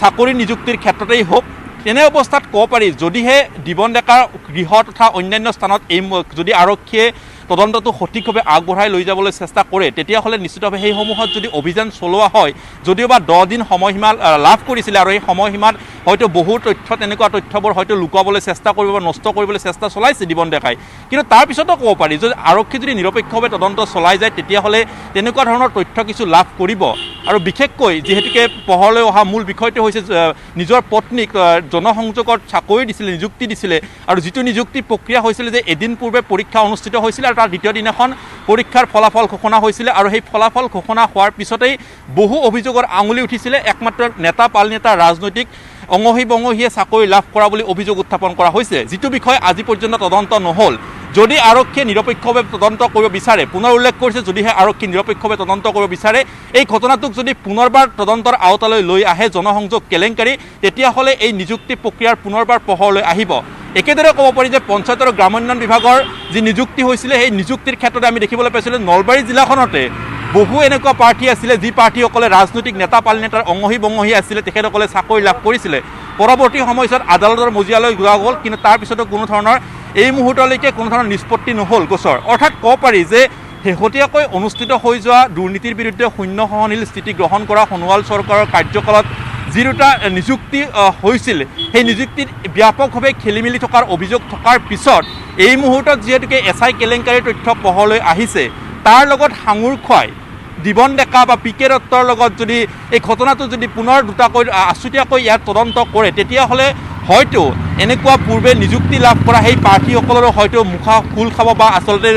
চাকৰি নিযুক্তিৰ ক্ষেত্ৰতেই হওক। তেনে অৱস্থাত ক'ব পাৰি যদিহে দিবন ডেকাৰ গৃহ তথা অন্যান্য স্থানত এই যদি আৰক্ষীয়ে তদন্তটো সঠিকভাৱে আগবঢ়াই লৈ যাবলৈ চেষ্টা কৰে, তেতিয়াহ'লে নিশ্চিতভাৱে সেইসমূহত যদি অভিযান চলোৱা হয়, যদিওবা 10 দিন সময়সীমা লাভ কৰিছিলে আৰু এই সময়সীমাত হয়তো বহু তথ্য তেনেকুৱা তথ্যবোৰ হয়তো লুকুৱাবলৈ চেষ্টা কৰিব বা নষ্ট কৰিবলৈ চেষ্টা চলাইছে দিবন ডেকাই। কিন্তু তাৰপিছতো ক'ব পাৰি যে আৰক্ষী যদি নিৰপেক্ষভাৱে তদন্ত চলাই যায়, তেতিয়াহ'লে তেনেকুৱা ধৰণৰ তথ্য কিছু লাভ কৰিব। আৰু বিশেষকৈ যিহেতুকে পোহৰলৈ অহা মূল বিষয়টো হৈছে নিজৰ পত্নীক জনসংযোগত চাকৰি দিছিলে, নিযুক্তি দিছিলে, আৰু যিটো নিযুক্তি প্ৰক্ৰিয়া হৈছিলে যে এদিন পূৰ্বে পৰীক্ষা অনুষ্ঠিত হৈছিলে আৰু তাৰ দ্বিতীয় দিনাখন পৰীক্ষাৰ ফলাফল ঘোষণা হৈছিলে, আৰু সেই ফলাফল ঘোষণা হোৱাৰ পিছতেই বহু অভিযোগৰ আঙুলি উঠিছিলে। একমাত্ৰ নেতা পাল নেতা ৰাজনৈতিক অঙহী বঙহীয়ে চাকৰি লাভ কৰা বুলি অভিযোগ উত্থাপন কৰা হৈছে, যিটো বিষয় আজি পৰ্যন্ত তদন্ত নহ'ল। যদি আৰক্ষীয়ে নিৰপেক্ষভাৱে তদন্ত কৰিব বিচাৰে, পুনৰ উল্লেখ কৰিছে যদিহে আৰক্ষী নিৰপেক্ষভাৱে তদন্ত কৰিব বিচাৰে, এই ঘটনাটোক যদি পুনৰবাৰ তদন্তৰ আওতালৈ লৈ আহে জনসংযোগ কেলেংকাৰী, তেতিয়াহ'লে এই নিযুক্তি প্ৰক্ৰিয়াৰ পুনৰবাৰ পোহৰলৈ আহিব। একেদৰে ক'ব পাৰি যে পঞ্চায়ত আৰু গ্ৰামোন্নয়ন বিভাগৰ যি নিযুক্তি হৈছিলে, সেই নিযুক্তিৰ ক্ষেত্ৰতে আমি দেখিবলৈ পাইছিলোঁ নলবাৰী জিলাখনতে বহু এনেকুৱা প্ৰাৰ্থী আছিলে যি প্ৰাৰ্থীসকলে ৰাজনৈতিক নেতা পাল নেতাৰ অঙহী বঙহী আছিলে, তেখেতসকলে চাকৰি লাভ কৰিছিলে। পৰৱৰ্তী সময়ছোৱাত আদালতৰ মজিয়ালৈ যোৱা গ'ল, কিন্তু তাৰপিছতো কোনো ধৰণৰ এই মুহূৰ্তলৈকে কোনো ধৰণৰ নিষ্পত্তি নহ'ল গোচৰ। অৰ্থাৎ ক'ব পাৰি যে শেহতীয়াকৈ অনুষ্ঠিত হৈ যোৱা দুৰ্নীতিৰ বিৰুদ্ধে শূন্য সহনশীল স্থিতি গ্ৰহণ কৰা সোণোৱাল চৰকাৰৰ কাৰ্যকালত যি দুটা নিযুক্তি হৈছিল, সেই নিযুক্তিত ব্যাপকভাৱে খেলি মেলি থকাৰ অভিযোগ থকাৰ পিছত এই মুহূৰ্তত যিহেতুকে SI কেলেংকাৰীৰ তথ্য পোহৰলৈ আহিছে, তাৰ লগত সাঙুৰ খুৱাই দিবন ডেকা বা পিকে দত্তৰ লগত যদি এই ঘটনাটো যদি পুনৰ দুটাকৈ আছুতীয়াকৈ ইয়াত তদন্ত কৰে, তেতিয়াহ'লে হয়তো এনেকুৱা পূৰ্বে নিযুক্তি লাভ কৰা সেই প্ৰাৰ্থীসকলৰো হয়তো মুখা খোল খাব, বা আচলতে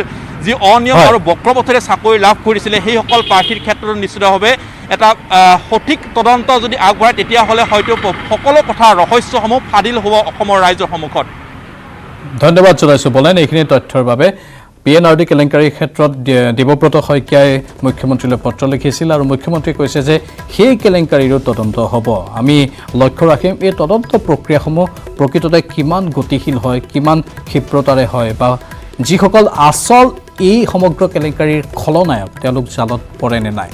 যি অনিয়ম আৰু বক্ৰপথেৰে চাকৰি লাভ কৰিছিলে সেইসকল প্ৰাৰ্থীৰ ক্ষেত্ৰত নিশ্চিতভাৱে এটা সঠিক তদন্ত যদি আগবঢ়ায়, তেতিয়াহ'লে হয়তো সকলো কথা ৰহস্যসমূহ ফাদিল হ'ব অসমৰ ৰাইজৰ সন্মুখত। ধন্যবাদ জনাইছোঁ বলেন এইখিনি তথ্যৰ বাবে। PNRD কেলেংকাৰীৰ ক্ষেত্ৰত দেৱব্ৰত শইকীয়াই মুখ্যমন্ত্ৰীলৈ পত্ৰ লিখিছিল আৰু মুখ্যমন্ত্ৰীয়ে কৈছে যে সেই কেলেংকাৰীৰো তদন্ত হ'ব। আমি লক্ষ্য ৰাখিম এই তদন্ত প্ৰক্ৰিয়াসমূহ প্ৰকৃততে কিমান গতিশীল হয়, কিমান ক্ষিপ্ৰতাৰে হয়, বা যিসকল আচল এই সমগ্ৰ কেলেংকাৰীৰ খলনায়ক তেওঁলোক জালত পৰে নে নাই।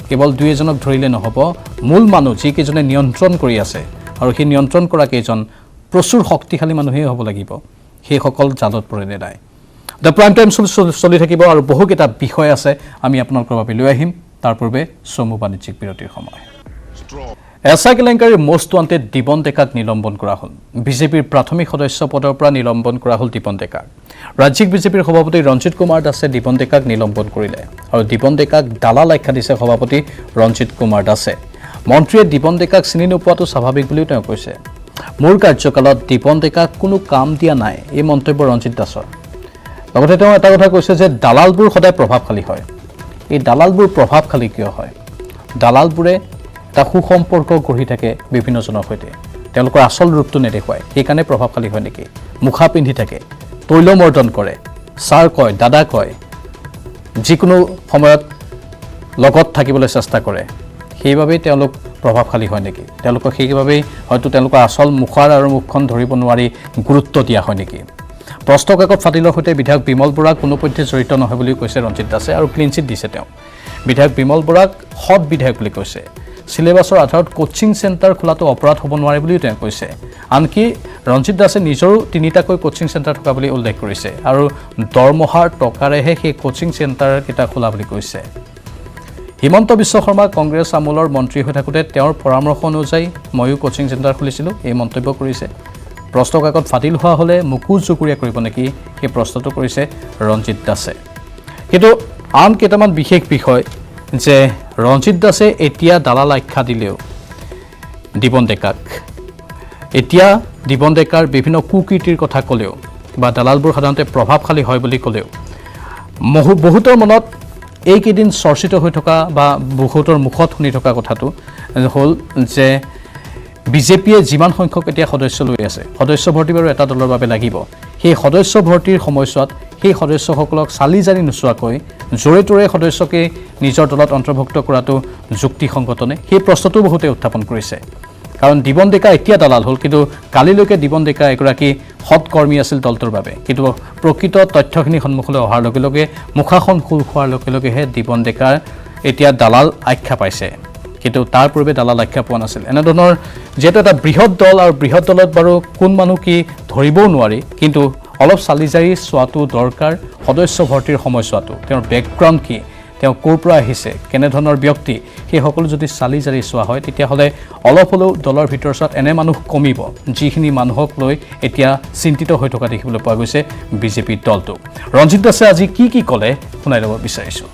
কেৱল দুই এজনক ধৰিলে নহ'ব, মূল মানুহ যিকেইজনে নিয়ন্ত্ৰণ কৰি আছে আৰু সেই নিয়ন্ত্ৰণ কৰা কেইজন প্ৰচুৰ শক্তিশালী মানুহেই হ'ব লাগিব, সেইসকল জালত পৰে নে নাই। দ্য প্ৰাইম টাইম চলি থাকিব আৰু বহুকেইটা বিষয় আছে আমি আপোনালোকৰ বাবে লৈ আহিম। তাৰ পূৰ্বে চমু বাণিজ্যিক বিৰতিৰ সময়। SI কেলেংকাৰীৰ মষ্ট ৱান্টেড দিবন ডেকাক নিলম্বন কৰা হ'ল। বিজেপিৰ প্ৰাথমিক সদস্য পদৰ পৰা নিলম্বন কৰা হ'ল দিবন ডেকাক। ৰাজ্যিক বিজেপিৰ সভাপতি ৰঞ্জিত কুমাৰ দাসে দিবন ডেকাক নিলম্বন কৰিলে আৰু দিবন ডেকাক দালাল আখ্যা দিছে সভাপতি ৰঞ্জিত কুমাৰ দাসে। মন্ত্ৰীয়ে দিবন ডেকাক চিনি নোপোৱাটো স্বাভাৱিক বুলিও তেওঁ কৈছে। মোৰ কাৰ্যকালত দিবন ডেকাক কোনো কাম দিয়া নাই, এই মন্তব্য ৰঞ্জিত দাসৰ। লগতে তেওঁ এটা কথা কৈছে যে দালালবোৰ সদায় প্ৰভাৱশালী হয়। এই দালালবোৰ প্ৰভাৱশালী কিয় হয়? দালালবোৰে এটা সুসম্পৰ্ক গঢ়ি থাকে বিভিন্নজনৰ সৈতে, তেওঁলোকৰ আচল ৰূপটো নেদেখুৱায়, সেইকাৰণে প্ৰভাৱশালী হয় নেকি? মুখা পিন্ধি থাকে, তৈলমৰ্দন কৰে, ছাৰ কয়, দাদা কয়, যিকোনো সময়ত লগত থাকিবলৈ চেষ্টা কৰে, সেইবাবেই তেওঁলোক প্ৰভাৱশালী হয় নেকি? তেওঁলোকক সেইবাবেই হয়তো তেওঁলোকৰ আচল মুখাৰ আৰু মুখখন ধৰিব নোৱাৰি গুৰুত্ব দিয়া হয় নেকি? প্ৰশ্ন কাকত ফাটিলৰ সৈতে বিধায়ক বিমল বৰা কোনোপধ্যে জড়িত নহয় বুলি কৈছে ৰঞ্জিত দাসে আৰু ক্লিন চিট দিছে তেওঁ। বিধায়ক বিমল বৰাক সৎ বিধায়ক বুলি কৈছে। চিলেবাছৰ আধাৰত কোচিং চেণ্টাৰ খোলাটো অপৰাধ হ'ব নোৱাৰে বুলিও তেওঁ কৈছে। আনকি ৰঞ্জিত দাসে নিজৰো 3টাকৈ কোচিং চেণ্টাৰ থকা বুলি উল্লেখ কৰিছে আৰু দৰমহাৰ টকাৰেহে সেই কোচিং চেণ্টাৰকেইটা খোলা বুলি কৈছে। হিমন্ত বিশ্ব শৰ্মা কংগ্ৰেছ আমোলৰ মন্ত্ৰী হৈ থাকোঁতে তেওঁৰ পৰামৰ্শ অনুযায়ী ময়ো কোচিং চেণ্টাৰ খুলিছিলোঁ, এই মন্তব্য কৰিছে। প্ৰশ্ন কাকত ফাটিল হোৱা হ'লে মোকো জুকুৰীয়া কৰিব নেকি, সেই প্ৰশ্নটো কৰিছে ৰঞ্জিত দাসে। কিন্তু আন কেইটামান বিশেষ বিষয় যে ৰঞ্জিত দাসে এতিয়া দালাল আখ্যা দিলেও দিবন ডেকাক, এতিয়া দিবন ডেকাৰ বিভিন্ন কুকীৰ্তিৰ কথা ক'লেও বা দালালবোৰ সাধাৰণতে প্ৰভাৱশালী হয় বুলি ক'লেও বহুতৰ মনত এইকেইদিন চৰ্চিত হৈ থকা বা বহুতৰ মুখত শুনি থকা কথাটো হ'ল যে বিজেপিয়ে যিমান সংখ্যক এতিয়া সদস্য লৈ আছে, সদস্য ভৰ্তি বাৰু এটা দলৰ বাবে লাগিব, সেই সদস্য ভৰ্তিৰ সময়ছোৱাত সেই সদস্যসকলক চালি জাৰি নোচোৱাকৈ জোৰে তোৰে সদস্যকে নিজৰ দলত অন্তৰ্ভুক্ত কৰাটো যুক্তিসংগতনে, সেই প্ৰশ্নটো বহুতে উত্থাপন কৰিছে। কাৰণ দিবন ডেকা এতিয়া দালাল হ'ল, কিন্তু কালিলৈকে দিবন ডেকা এগৰাকী সৎকৰ্মী আছিল দলটোৰ বাবে। কিন্তু প্ৰকৃত তথ্যখিনি সন্মুখলৈ অহাৰ লগে লগে মুখাখন খোল খোৱাৰ লগে লগেহে দিবন ডেকাৰ এতিয়া দালাল আখ্যা পাইছে, কিন্তু তাৰ পূৰ্বে দালাল আখ্যা পোৱা নাছিল। এনেধৰণৰ যিহেতু এটা বৃহৎ দল, আৰু বৃহৎ দলত বাৰু কোন মানুহ কি ধৰিবও নোৱাৰি, কিন্তু অলপ চালি জাৰি চোৱাটো দৰকাৰ। সদস্য ভৰ্তিৰ সময়ছোৱাটো, তেওঁৰ বেকগ্ৰাউণ্ড কি, তেওঁ ক'ৰ পৰা আহিছে, কেনেধৰণৰ ব্যক্তি, সেই সকলো যদি চালি জাৰি চোৱা হয় তেতিয়াহ'লে অলপ হ'লেও দলৰ ভিতৰচোৱাত এনে মানুহ কমিব যিখিনি মানুহক লৈ এতিয়া চিন্তিত হৈ থকা দেখিবলৈ পোৱা গৈছে বিজেপি দলটোক। ৰঞ্জিত দাসে আজি কি ক'লে শুনাই ল'ব বিচাৰিছোঁ।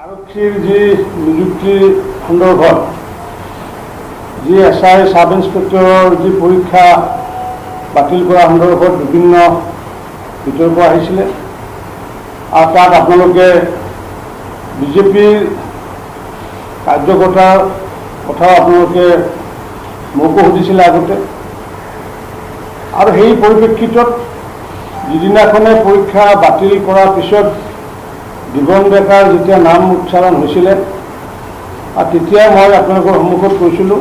আৰক্ষীৰ যি নিযুক্তি সন্দৰ্ভত যি SI সাব ইন্সপেক্টৰৰ যি পৰীক্ষা বাতিল কৰা সন্দৰ্ভত বিভিন্ন বিতৰ্ক আহিছিলে, আৰু তাত আপোনালোকে বিজেপিৰ কাৰ্যকৰ্তাৰ কথাও আপোনালোকে মোকো সুধিছিলে আগতে, আৰু সেই পৰিপ্ৰেক্ষিতত যিদিনাখনে পৰীক্ষা বাতিল কৰাৰ পিছত দিবন ডেকাৰ যেতিয়া নাম উচ্চাৰণ হৈছিলে, আৰু তেতিয়াই মই আপোনালোকৰ সন্মুখত কৈছিলোঁ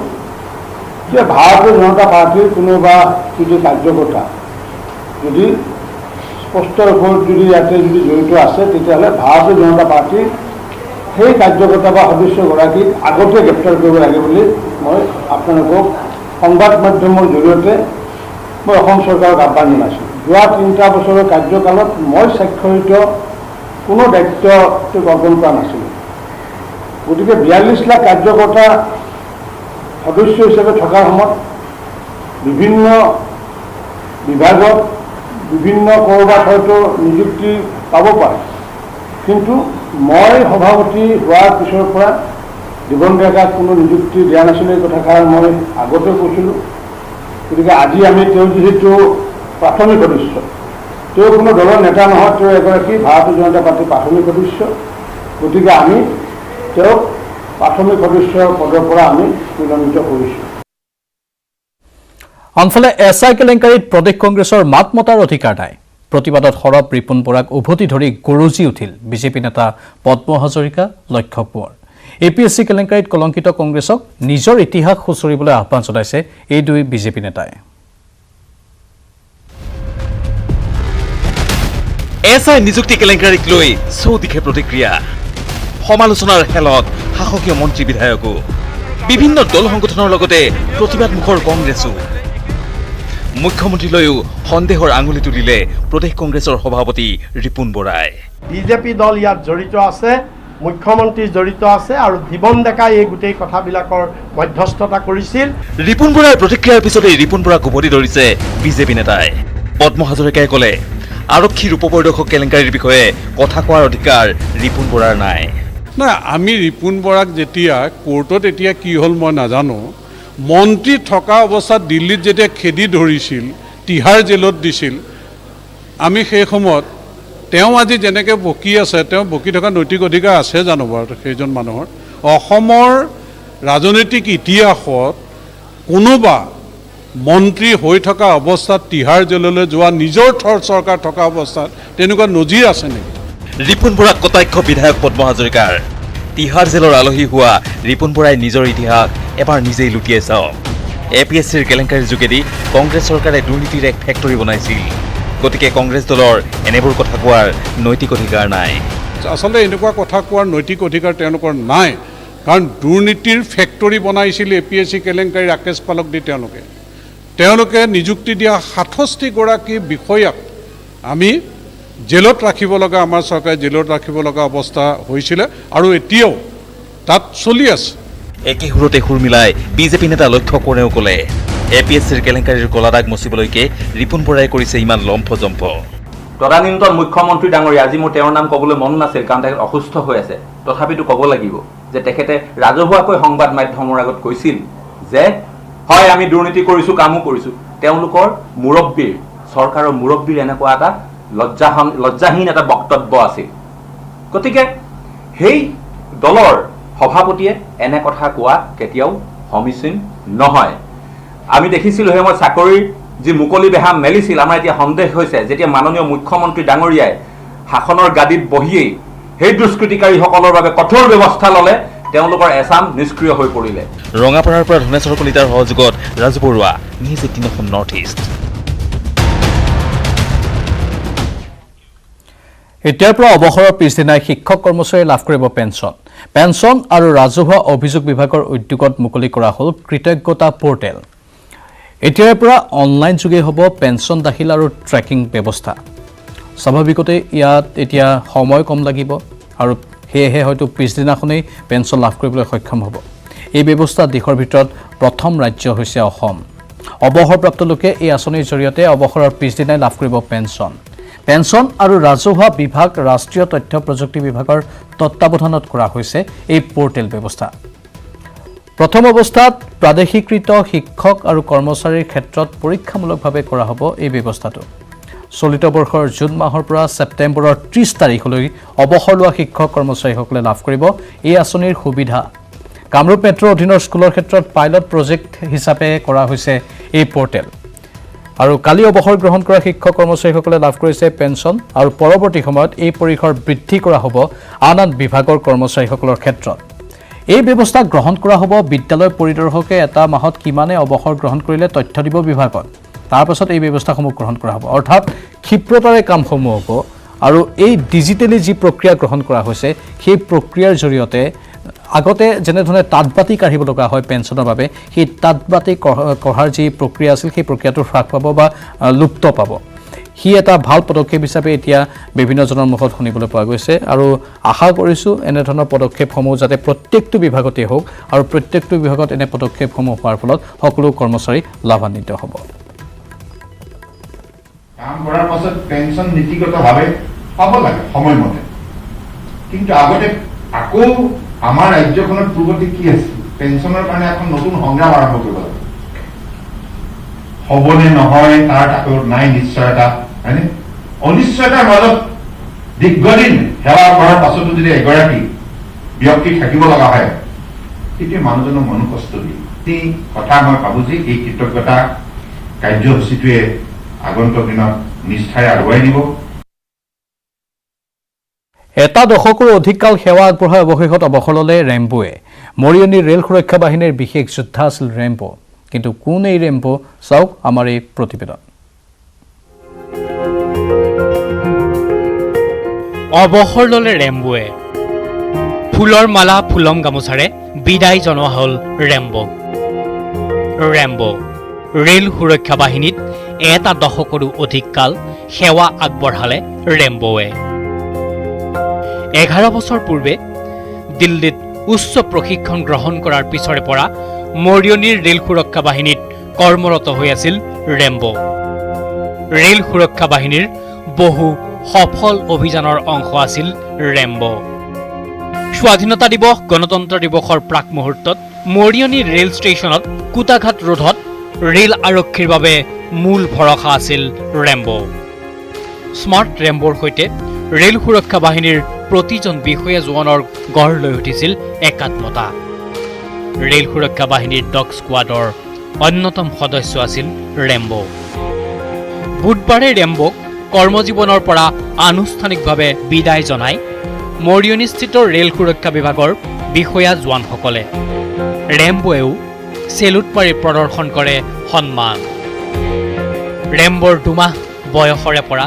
যে ভাৰতীয় জনতা পাৰ্টীৰ কোনোবা যদি কাৰ্যকৰ্তা যদি স্পষ্ট ৰূপত যদি ইয়াতে যদি জড়িত আছে, তেতিয়াহ'লে ভাৰতীয় জনতা পাৰ্টীৰ সেই কাৰ্যকৰ্তা বা সদস্যগৰাকীক আগতে গ্ৰেপ্তাৰ কৰিব লাগে বুলি মই আপোনালোকক সংবাদ মাধ্যমৰ জৰিয়তে মই অসম চৰকাৰক আহ্বান জনাইছোঁ। যোৱা 3 বছৰৰ কাৰ্যকালত মই স্বাক্ষৰিত কোনো দায়িত্ব অৰ্পণ কৰা নাছিলোঁ। গতিকে 42 লাখ কাৰ্যকৰ্তা সদস্য হিচাপে থকাৰ সময়ত বিভিন্ন বিভাগত বিভিন্ন ক'ৰবাত হয়তো নিযুক্তি পাব পাৰে, কিন্তু মই সভাপতি হোৱাৰ পিছৰ পৰা দিবন ডেকাক কোনো নিযুক্তি দিয়া নাছিলোঁ। এই কথাষাৰ মই আগতে কৈছিলোঁ। গতিকে আজি আমি তেওঁ যিহেতু প্ৰাথমিক সদস্য, তেওঁ কোনো দলৰ নেতা নহয়, তেওঁ এগৰাকী ভাৰতীয় জনতা পাৰ্টীৰ প্ৰাথমিক সদস্য। গতিকে আমি তেওঁক প্ৰাথমিক সদস্যৰ পদৰ পৰা আমি নিলম্বিত কৰিছোঁ। আনফালে SI কেলেংকাৰীত প্ৰদেশ কংগ্ৰেছৰ মাত মতাৰ অধিকাৰ নাই। প্ৰতিবাদত সৰব ৰিপুণ বৰাক উভতি ধৰি গৰজি উঠিল বিজেপি নেতা পদ্ম হাজৰিকা, লক্ষ্য কোঁৱৰ। APSC কেলেংকাৰীত কলংকিত কংগ্ৰেছক নিজৰ ইতিহাস সুচৰিবলৈ আহ্বান জনাইছে এই দুই বিজেপি নেতাই। SI নিযুক্তি কেলেংকাৰীক লৈ চৌদিশে প্ৰতিক্ৰিয়া, সমালোচনাৰ খেলত শাসকীয় মন্ত্ৰী বিধায়কো, বিভিন্ন দল সংগঠনৰ লগতে প্ৰতিবাদমুখৰ কংগ্ৰেছো। মুখ্যমন্ত্ৰীলৈও সন্দেহৰ আঙুলি তুলিলে প্ৰদেশ কংগ্ৰেছৰ সভাপতি ৰিপুণ বৰাই। বিজেপি দল ইয়াত জড়িত আছে, মুখ্যমন্ত্ৰী জড়িত আছে, আৰু দিবন ডেকাই এই গোটেই কথাবিলাকৰ মধ্যস্থতা কৰিছিল। ৰিপুণ বৰাৰ প্ৰতিক্ৰিয়াৰ পিছতেই ৰিপুণ বৰাক উভতি ধৰিছে বিজেপি নেতাই। পদ্ম হাজৰিকাই ক'লে, আৰক্ষীৰ উপ পৰিদৰ্শক কেলেংকাৰীৰ বিষয়ে কথা কোৱাৰ অধিকাৰ ৰিপুণ বৰাৰ নাই। আমি ৰিপুণ বৰাক যেতিয়া কোৰ্টত এতিয়া কি হ'ল মই নাজানো, মন্ত্ৰী থকা অৱস্থাত দিল্লীত যেতিয়া খেদি ধৰিছিল, তিহাৰ জেলত দিছিল, আমি সেই সময়ত তেওঁ আজি যেনেকৈ বকি আছে, তেওঁ বকি থকা নৈতিক অধিকাৰ আছে জানো বাৰু সেইজন মানুহৰ? অসমৰ ৰাজনৈতিক ইতিহাসত কোনোবা মন্ত্ৰী হৈ থকা অৱস্থাত তিহাৰ জেললৈ যোৱা, নিজৰ চৰকাৰ থকা অৱস্থাত তেনেকুৱা নজিৰ আছে নেকি? ৰিপুণ বৰাক কটাক্ষ বিধায়ক পদ্ম হাজৰিকাৰ। তিহাৰ জেলৰ আলহী হোৱা ৰিপুণ বৰাই নিজৰ ইতিহাস এবাৰ নিজেই লুটিয়াই চাওক। APSCৰ কেলেংকাৰীৰ যোগেদি কংগ্ৰেছ চৰকাৰে দুৰ্নীতিৰ এক ফেক্টৰী বনাইছিল। গতিকে কংগ্ৰেছ দলৰ এনেবোৰ কথা কোৱাৰ নৈতিক অধিকাৰ নাই। আচলতে এনেকুৱা কথা কোৱাৰ নৈতিক অধিকাৰ তেওঁলোকৰ নাই, কাৰণ দুৰ্নীতিৰ ফেক্টৰী বনাইছিল APSC কেলেংকাৰী ৰাকেশ পালক দি তেওঁলোকে নিযুক্তি দিয়া 67গৰাকী বিষয়াক আমি জেলত ৰাখিব লগা, আমাৰ চৰকাৰে জেলত ৰাখিব লগা অৱস্থা হৈছিলে, আৰু এতিয়াও তাত চলি আছে। একে সুৰতে সুৰ মিলাই বিজেপি নেতা লক্ষ্য কোঁৱৰেও ক'লে, APSCৰ কেলেংকাৰীৰ কলাদাগ মচিবলৈকে ৰিপুণ বৰাই কৰিছে ইমান লম্ফজম্ফ। তদানীন্তন মুখ্যমন্ত্ৰী ডাঙৰীয়া, আজি মোৰ তেওঁৰ নাম ক'বলৈ মন নাছিল কাৰণ তেখেত অসুস্থ হৈ আছে, তথাপিতো ক'ব লাগিব যে তেখেতে ৰাজহুৱাকৈ সংবাদ মাধ্যমৰ আগত কৈছিল যে হয় আমি দুৰ্নীতি কৰিছোঁ, কামো কৰিছোঁ। তেওঁলোকৰ মুৰব্বীৰ, চৰকাৰৰ মুৰব্বীৰ এনেকুৱা এটা লজ্জাহীন এটা বক্তব্য আছিল। গতিকে সেই দলৰ সভাপতিয়ে এনে কথা কোৱা কেতিয়াও সমীচীন নহয়। আমি দেখিছিলোঁ সেই মই চাকৰিৰ যি মুকলি বেহা মেলিছিল, আমাৰ এতিয়া সন্দেহ হৈছে যেতিয়া মাননীয় মুখ্যমন্ত্ৰী ডাঙৰীয়াই শাসনৰ গাদীত বহিয়েই সেই দুষ্কৃতিকাৰীসকলৰ বাবে কঠোৰ ব্যৱস্থা ল'লে, তেওঁলোকৰ এছাম নিষ্ক্ৰিয় হৈ পৰিলে। ৰঙাপাৰাৰ পৰা ধনেশ্বৰ কলিতাৰ সহযোগত Raju Baruah, News 18 North East. এতিয়াৰ পৰা অৱসৰৰ পিছদিনাই শিক্ষক কৰ্মচাৰীয়ে লাভ কৰিব পেঞ্চন আৰু ৰাজহুৱা অভিযোগ বিভাগৰ উদ্যোগত মুকলি কৰা হ'ল কৃতজ্ঞতা পৰ্টেল। এতিয়াৰ পৰা অনলাইন যোগে হ'ব পেঞ্চন দাখিল আৰু ট্ৰেকিং ব্যৱস্থা। স্বাভাৱিকতে ইয়াত এতিয়া সময় কম লাগিব আৰু সেয়েহে হয়তো পিছদিনাখনেই পেঞ্চন লাভ কৰিবলৈ সক্ষম হ'ব। এই ব্যৱস্থা দেশৰ ভিতৰত প্ৰথম ৰাজ্য হৈছে অসম। অৱসৰপ্ৰাপ্ত লোকে এই আঁচনিৰ জৰিয়তে অৱসৰৰ পিছদিনাই লাভ কৰিব পেঞ্চন আৰু ৰাজহুৱা বিভাগ ৰাষ্ট্ৰীয় তথ্য প্ৰযুক্তি বিভাগৰ তত্বাৱধানত কৰা হৈছে এই পৰ্টেল ব্যৱস্থা। প্ৰথম অৱস্থাত প্ৰাদেশিকৃত শিক্ষক আৰু কৰ্মচাৰীৰ ক্ষেত্ৰত পৰীক্ষামূলকভাৱে কৰা হ'ব এই ব্যৱস্থাটো। চলিত বৰ্ষৰ জুন মাহৰ পৰা ছেপ্টেম্বৰৰ 30 তাৰিখলৈ অৱসৰ লোৱা শিক্ষক কৰ্মচাৰীসকলে লাভ কৰিব এই আঁচনিৰ সুবিধা। কামৰূপ মেট্ৰৰ অধীনৰ স্কুলৰ ক্ষেত্ৰত পাইলট প্ৰজেক্ট হিচাপে কৰা হৈছে এই পৰ্টেল। আৰু কালি অৱসৰ গ্ৰহণ কৰা শিক্ষক কৰ্মচাৰীসকলে লাভ কৰিছে পেঞ্চন আৰু পৰৱৰ্তী সময়ত এই পৰিসৰ বৃদ্ধি কৰা হ'ব আন বিভাগৰ কৰ্মচাৰীসকলৰ ক্ষেত্ৰত। এই ব্যৱস্থা গ্ৰহণ কৰা হ'ব বিদ্যালয় পৰিদৰ্শকে এটা মাহত কিমানে অৱসৰ গ্ৰহণ কৰিলে তথ্য দিব বিভাগত। তাৰ পাছত এই ব্যৱস্থাসমূহ গ্ৰহণ কৰা হ'ব, অৰ্থাৎ ক্ষিপ্ৰতাৰে কামসমূহ হ'ব। আৰু এই ডিজিটেলি যি প্ৰক্ৰিয়া গ্ৰহণ কৰা হৈছে সেই প্ৰক্ৰিয়াৰ জৰিয়তে আগতে যেনেধৰণে তাঁতবাতি কাঢ়িব লগা হয় পেঞ্চনৰ বাবে, সেই তাঁতবাতি কঢ়াৰ যি প্ৰক্ৰিয়া আছিল সেই প্ৰক্ৰিয়াটো হ্ৰাস পাব বা লুপ্ত পাব। সি এটা ভাল পদক্ষেপ হিচাপে এতিয়া বিভিন্নজনৰ মুখত শুনিবলৈ পোৱা গৈছে আৰু আশা কৰিছোঁ এনেধৰণৰ পদক্ষেপসমূহ যাতে প্ৰত্যেকটো বিভাগতে হওক আৰু প্ৰত্যেকটো বিভাগত এনে পদক্ষেপসমূহ হোৱাৰ ফলত সকলো কৰ্মচাৰী লাভান্বিত হ'ব। কাম কৰাৰ পাছত পেঞ্চন নীতিগতভাৱে পাব লাগে সময়মতে, কিন্তু আগতে আকৌ আমাৰ ৰাজ্যখনত পূৰ্বতে কি আছিল, পেঞ্চনৰ কাৰণে এখন নতুন সংগ্ৰাম আৰম্ভ কৰিব লাগে। হ'বনে নহয় তাৰ তাকো নাই নিশ্চয়তা, হয়নে? অনিশ্চয়তাৰ মাজত দীৰ্ঘদিন সেৱা কৰাৰ পাছতো যদি এগৰাকী ব্যক্তি থাকিব লগা হয় তেতিয়া মানুহজনৰ মন কষ্ট দিয়ে। এই কথা মই ভাবো যে এই কৃতজ্ঞতা কাৰ্যসূচীটোৱে আগন্তুক দিনত নিষ্ঠাৰে আগুৱাই নিব। এটা দশকৰো অধিক কাল সেৱা আগবঢ়াই অৱশেষত অৱসৰ ল'লে ৰেম্বোৱে। মৰিয়নি ৰেল সুৰক্ষা বাহিনীৰ বিশেষ যোদ্ধা আছিল ৰেম্বো। কিন্তু কোন এই ৰেম্বো, চাওক আমাৰ এই প্ৰতিবেদন। অৱসৰ ল'লে ৰেম্বোৱে। ফুলৰ মালা ফুলম গামোচাৰে বিদায় জনোৱা হ'ল ৰেম্বো। ৰেল সুৰক্ষা বাহিনীত এটা দশকৰো অধিক কাল সেৱা আগবঢ়ালে ৰেম্বোৱে। 11 বছৰ পূৰ্বে দিল্লীত উচ্চ প্ৰশিক্ষণ গ্ৰহণ কৰাৰ পিছৰে পৰা মৰিয়নিৰ ৰেল সুৰক্ষা বাহিনীত কৰ্মৰত হৈ আছিল ৰেম্বো। ৰেল সুৰক্ষা বাহিনীৰ বহু সফল অভিযানৰ অংশ আছিল ৰেম্বো। স্বাধীনতা দিৱস, গণতন্ত্ৰ দিৱসৰ প্ৰাক মুহূৰ্তত মৰিয়নি ৰেল ষ্টেচনত কুটাঘাট ৰোধত ৰেল আৰক্ষীৰ বাবে মূল ভৰসা আছিল ৰেম্বো। স্মাৰ্ট ৰেম্বোৰ সৈতে ৰেল সুৰক্ষা বাহিনীৰ প্ৰতিজন বিষয়া জোৱানৰ গঢ় লৈ উঠিছিল একাত্মতা। ৰেল সুৰক্ষা বাহিনীৰ ডগ স্কোৱাডৰ অন্যতম সদস্য আছিল ৰেম্বো। বুধবাৰে ৰেম্বোক কৰ্মজীৱনৰ পৰা আনুষ্ঠানিকভাৱে বিদায় জনায় মৰিয়নিস্থিত ৰেল সুৰক্ষা বিভাগৰ বিষয়া জোৱানসকলে। ৰেম্বোৱেও চেলুট মাৰি প্ৰদৰ্শন কৰে সন্মান। ৰেম্বোৰ 2 মাহ বয়সৰে পৰা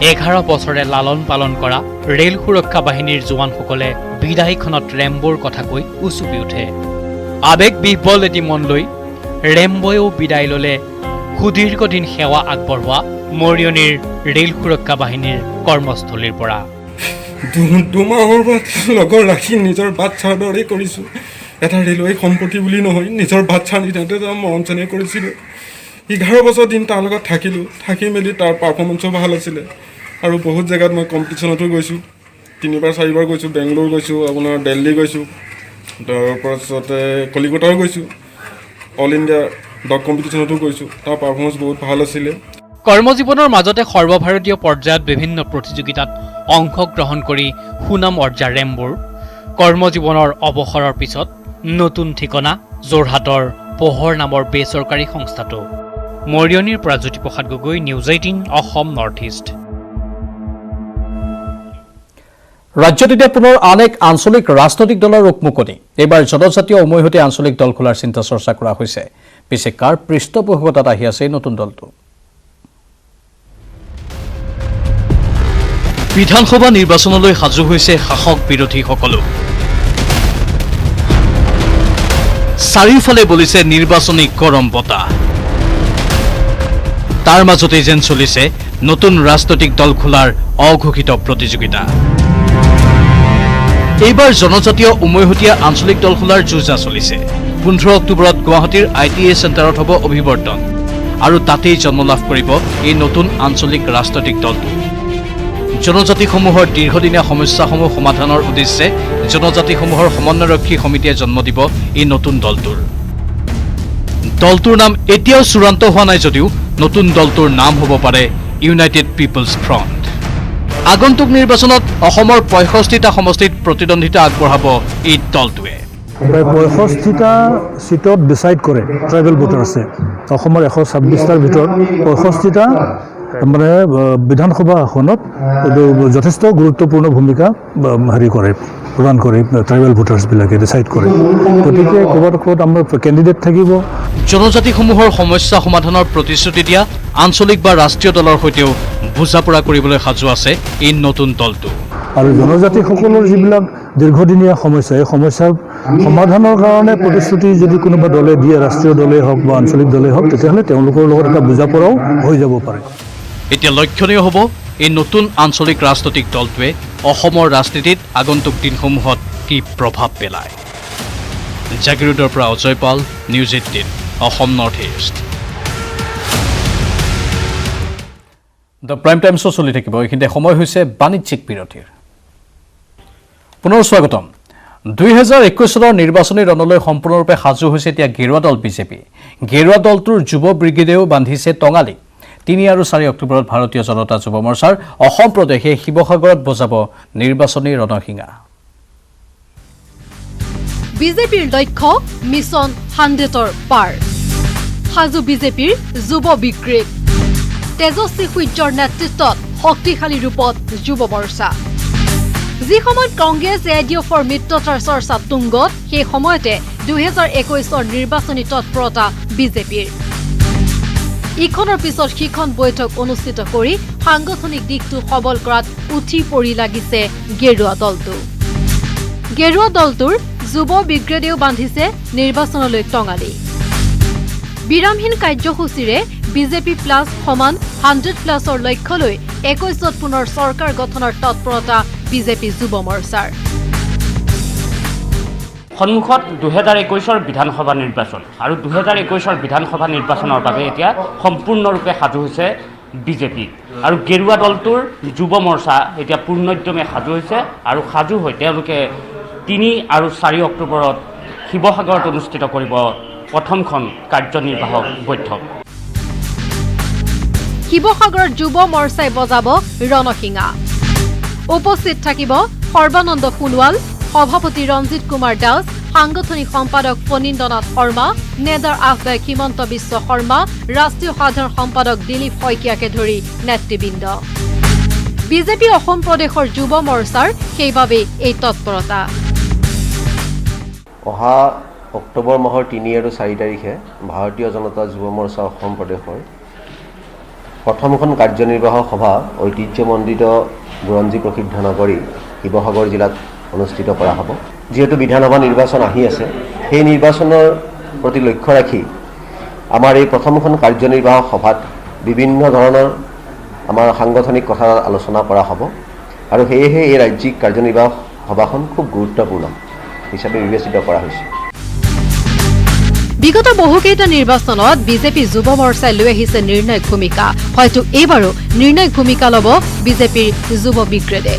11 বছৰে লালন পালন কৰা ৰেল সুৰক্ষা বাহিনীৰ জোৱানসকলে বিদায়খনত ৰেম্বোৰ কথা কৈ উচুপি উঠে। আৱেগ বিহ্বল এটি মন লৈ ৰেম্বোৱেও বিদায় ল'লে সুদীৰ্ঘদিন সেৱা আগবঢ়োৱা মৰিয়নিৰ ৰেল সুৰক্ষা বাহিনীৰ কৰ্মস্থলীৰ পৰা। 2 মাহৰ পৰা লগৰ ৰাখি নিজৰ বাচ্চাৰ দৰে কৰিছোঁ। এটা ৰেলৱে সম্পত্তি বুলি নহয়, নিজৰ বাচ্চাৰ নিচিনাতে মৰম চেনেহ কৰিছিলোঁ। 11 বছৰ দিন তাৰ লগত থাকিলোঁ। থাকি মেলি তাৰ পাৰফৰ্মেঞ্চো ভাল আছিলে আৰু বহুত জেগাত মই কম্পিটিশ্যনতো গৈছোঁ। 3-4 গৈছোঁ। বেংগলোৰ গৈছোঁ, আপোনাৰ দিল্লী গৈছোঁ, তাৰপাছতে কলিকতাও গৈছোঁ। অল ইণ্ডিয়া ডগ কম্পিটিশ্যনতো গৈছোঁ। তাৰ পাৰফৰ্মেঞ্চ বহুত ভাল আছিলে। কৰ্মজীৱনৰ মাজতে সৰ্বভাৰতীয় পৰ্যায়ত বিভিন্ন প্ৰতিযোগিতাত অংশগ্ৰহণ কৰি সুনাম অৰ্জা ৰেম্বোৰ কৰ্মজীৱনৰ অৱসৰৰ পিছত নতুন ঠিকনা যোৰহাটৰ পোহৰ নামৰ বেচৰকাৰী সংস্থাটো। মৰিয়নিৰ পৰা Jyotiprasad Gogoi, news 18 Assam north east. ৰাজ্যত এতিয়া পুনৰ আন এক আঞ্চলিক ৰাজনৈতিক দলৰ ৰূপমুকনি এইবাৰ জনজাতীয় উমৈহতীয়া আঞ্চলিক দল খোলাৰ চিন্তা চৰ্চা কৰা হৈছে পিছে কাৰ পৃষ্ঠপোষকতাত আহি আছে এই নতুন দলটো বিধানসভা নিৰ্বাচনলৈ সাজু হৈছে শাসক বিৰোধীসকলো চাৰিওফালে বলিছে নিৰ্বাচনী গৰম বতাহ তাৰ মাজতে যেন চলিছে নতুন ৰাজনৈতিক দল খোলাৰ অঘোষিত প্ৰতিযোগিতা এইবাৰ জনজাতীয় উমৈহতীয়া আঞ্চলিক দল খোলাৰ যুঁজা চলিছে 15 অক্টোবৰত গুৱাহাটীৰ ITA চেণ্টাৰত হ'ব অভিৱৰ্তন আৰু তাতেই জন্ম লাভ কৰিব এই নতুন আঞ্চলিক ৰাজনৈতিক দলটো জনজাতিসমূহৰ দীৰ্ঘদিনীয়া সমস্যাসমূহ সমাধানৰ উদ্দেশ্যে জনজাতিসমূহৰ সমন্বয়ৰক্ষী সমিতিয়ে জন্ম দিব এই নতুন দলটোৰ নাম এতিয়াও চূড়ান্ত হোৱা নাই যদিও নতুন দলটোৰ নাম হ'ব পাৰে ইউনাইটেড পিপলছ ফ্ৰণ্ট আগন্তুক নিৰ্বাচনত অসমৰ 65টা সমষ্টিত প্ৰতিদ্বন্দ্বিতা আগবঢ়াব এই দলটোৱে প্ৰায় 65টা সিটত ডিসাইড কৰে ট্ৰাইবেল ভোটাৰ্ছে অসমৰ 126টাৰ ভিতৰত 65টা মানে বিধানসভা আসনত যথেষ্ট গুৰুত্বপূৰ্ণ ভূমিকা কৰে প্ৰদান কৰে ট্ৰাইবেল ভোটাৰ্ছবিলাকে ডিসাইড কৰে গতিকে ক'ত আমাৰ কেণ্ডিডেট থাকিব জনজাতিসমূহৰ সমস্যা সমাধানৰ প্ৰতিশ্ৰুতি দিয়া আঞ্চলিক বা ৰাষ্ট্ৰীয় দলৰ সৈতেও বুজাপৰা কৰিবলৈ সাজু আছে এই নতুন দলটো আৰু জনজাতিসকলৰ যিবিলাক দীৰ্ঘদিনীয়া সমস্যা এই সমস্যাৰ সমাধানৰ কাৰণে প্ৰতিশ্ৰুতি যদি কোনোবা দলে দিয়ে ৰাষ্ট্ৰীয় দলে হওক বা আঞ্চলিক দলে হওক তেতিয়াহ'লে তেওঁলোকৰ লগত এটা বুজাপৰাও হৈ যাব পাৰে এতিয়া লক্ষণীয় হ'ব এই নতুন আঞ্চলিক ৰাজনৈতিক দলটোৱে অসমৰ ৰাজনীতিত আগন্তুক দিনসমূহত কি প্ৰভাৱ পেলায় জাগিৰোডৰ পৰা Ajay Pal news 18 Assam north east the prime time show' চলি থাকিব এইখিনিতে সময় হৈছে বাণিজ্যিক বিৰতিৰ পুনৰ স্বাগতম 2021 চনৰ নিৰ্বাচনী ৰণলৈ সম্পূৰ্ণৰূপে সাজু হৈছে এতিয়া গেৰুৱা দল বিজেপি গেৰুৱা দলটোৰ যুৱ ব্ৰিগেডেও বান্ধিছে টঙালি 3 আৰু 4 অক্টোবৰত ভাৰতীয় জনতা যুৱ মৰ্চাৰ অসম প্ৰদেশে শিৱসাগৰত বজাব নিৰ্বাচনী ৰণসিঙা বিজেপিৰ লক্ষ্য মিছন 100ৰ পাৰ সাজু বিজেপিৰ যুৱ ব্ৰিগেড তেজস্বী সূৰ্যৰ নেতৃত্বত শক্তিশালী ৰূপত যুৱ মৰ্চা যি সময়ত কংগ্ৰেছ এডিএফৰ মিত্ৰতাৰ চৰ্চা তুংগত সেই সময়তে 2021ৰ নিৰ্বাচনী তৎপৰতা বিজেপিৰ ইখনৰ পিছত সিখন বৈঠক অনুষ্ঠিত কৰি সাংগঠনিক দিশটো সবল কৰাত উঠি পৰি লাগিছে গেৰুৱা দলটোৰ যুৱ ব্ৰিগেডেও বান্ধিছে নিৰ্বাচনলৈ টঙালি বিৰামহীন কাৰ্যসূচীৰে বিজেপি প্লাছ সমান 100+ৰ লক্ষ্য লৈ 21ত পুনৰ চৰকাৰ গঠনৰ তৎপৰতা বিজেপি যুৱ মৰ্চাৰ সন্মুখত 2021ৰ বিধানসভা নিৰ্বাচন আৰু 2021ৰ বিধানসভা নিৰ্বাচনৰ বাবে এতিয়া সম্পূৰ্ণৰূপে সাজু হৈছে বিজেপি আৰু গেৰুৱা দলটোৰ যুৱ মৰ্চা এতিয়া পূৰ্ণোদ্যমে সাজু হৈছে আৰু সাজু হৈ তেওঁলোকে 3 আৰু 4 অক্টোবৰত শিৱসাগৰত অনুষ্ঠিত কৰিব প্ৰথমখন কাৰ্যনিৰ্বাহক বৈঠক শিৱসাগৰৰ যুৱ মৰ্চাই বজাব ৰণসিঙা উপস্থিত থাকিব সৰ্বানন্দ সোণোৱাল সভাপতি ৰঞ্জিত কুমাৰ দাস সাংগঠনিক সম্পাদক ফণীন্দ্ৰনাথ শৰ্মা নেডাৰ আহ্বায়ক হিমন্ত বিশ্ব শৰ্মা ৰাষ্ট্ৰীয় সাধাৰণ সম্পাদক দিলীপ শইকীয়াকে ধৰি নেতৃবৃন্দ বিজেপি অসম প্ৰদেশৰ যুৱ মৰ্চাৰ সেইবাবে এই তৎপৰতা অহা অক্টোবৰ মাহৰ 3 আৰু 4 তাৰিখে ভাৰতীয় জনতা যুৱ মৰ্চা অসম প্ৰদেশৰ প্ৰথমখন কাৰ্যনিৰ্বাহক সভা ঐতিহ্যমণ্ডিত বুৰঞ্জী প্ৰসিদ্ধ নগৰী শিৱসাগৰ জিলাত অনুষ্ঠিত কৰা হ'ব যেহেতু বিধানসভা নিৰ্বাচন আহি আছে সেই নিৰ্বাচনৰ প্ৰতি লক্ষ্য ৰাখি আমাৰ এই প্ৰথমখন কাৰ্যনিৰ্বাহক সভাত বিভিন্ন ধৰণৰ আমাৰ সাংগঠনিক কথা আলোচনা কৰা হ'ব আৰু সেয়েহে এই ৰাজ্যিক কাৰ্যনিৰ্বাহক সভাখন খুব গুৰুত্বপূৰ্ণ হিচাপে বিবেচিত কৰা হৈছে বিগত বহুকেইটা নিৰ্বাচনত বিজেপি যুৱ মৰ্চাই লৈ আহিছে নিৰ্ণায়ক ভূমিকা হয়তো এইবাৰো নিৰ্ণায়ক ভূমিকা ল'ব বিজেপিৰ যুৱ ব্ৰিগেডে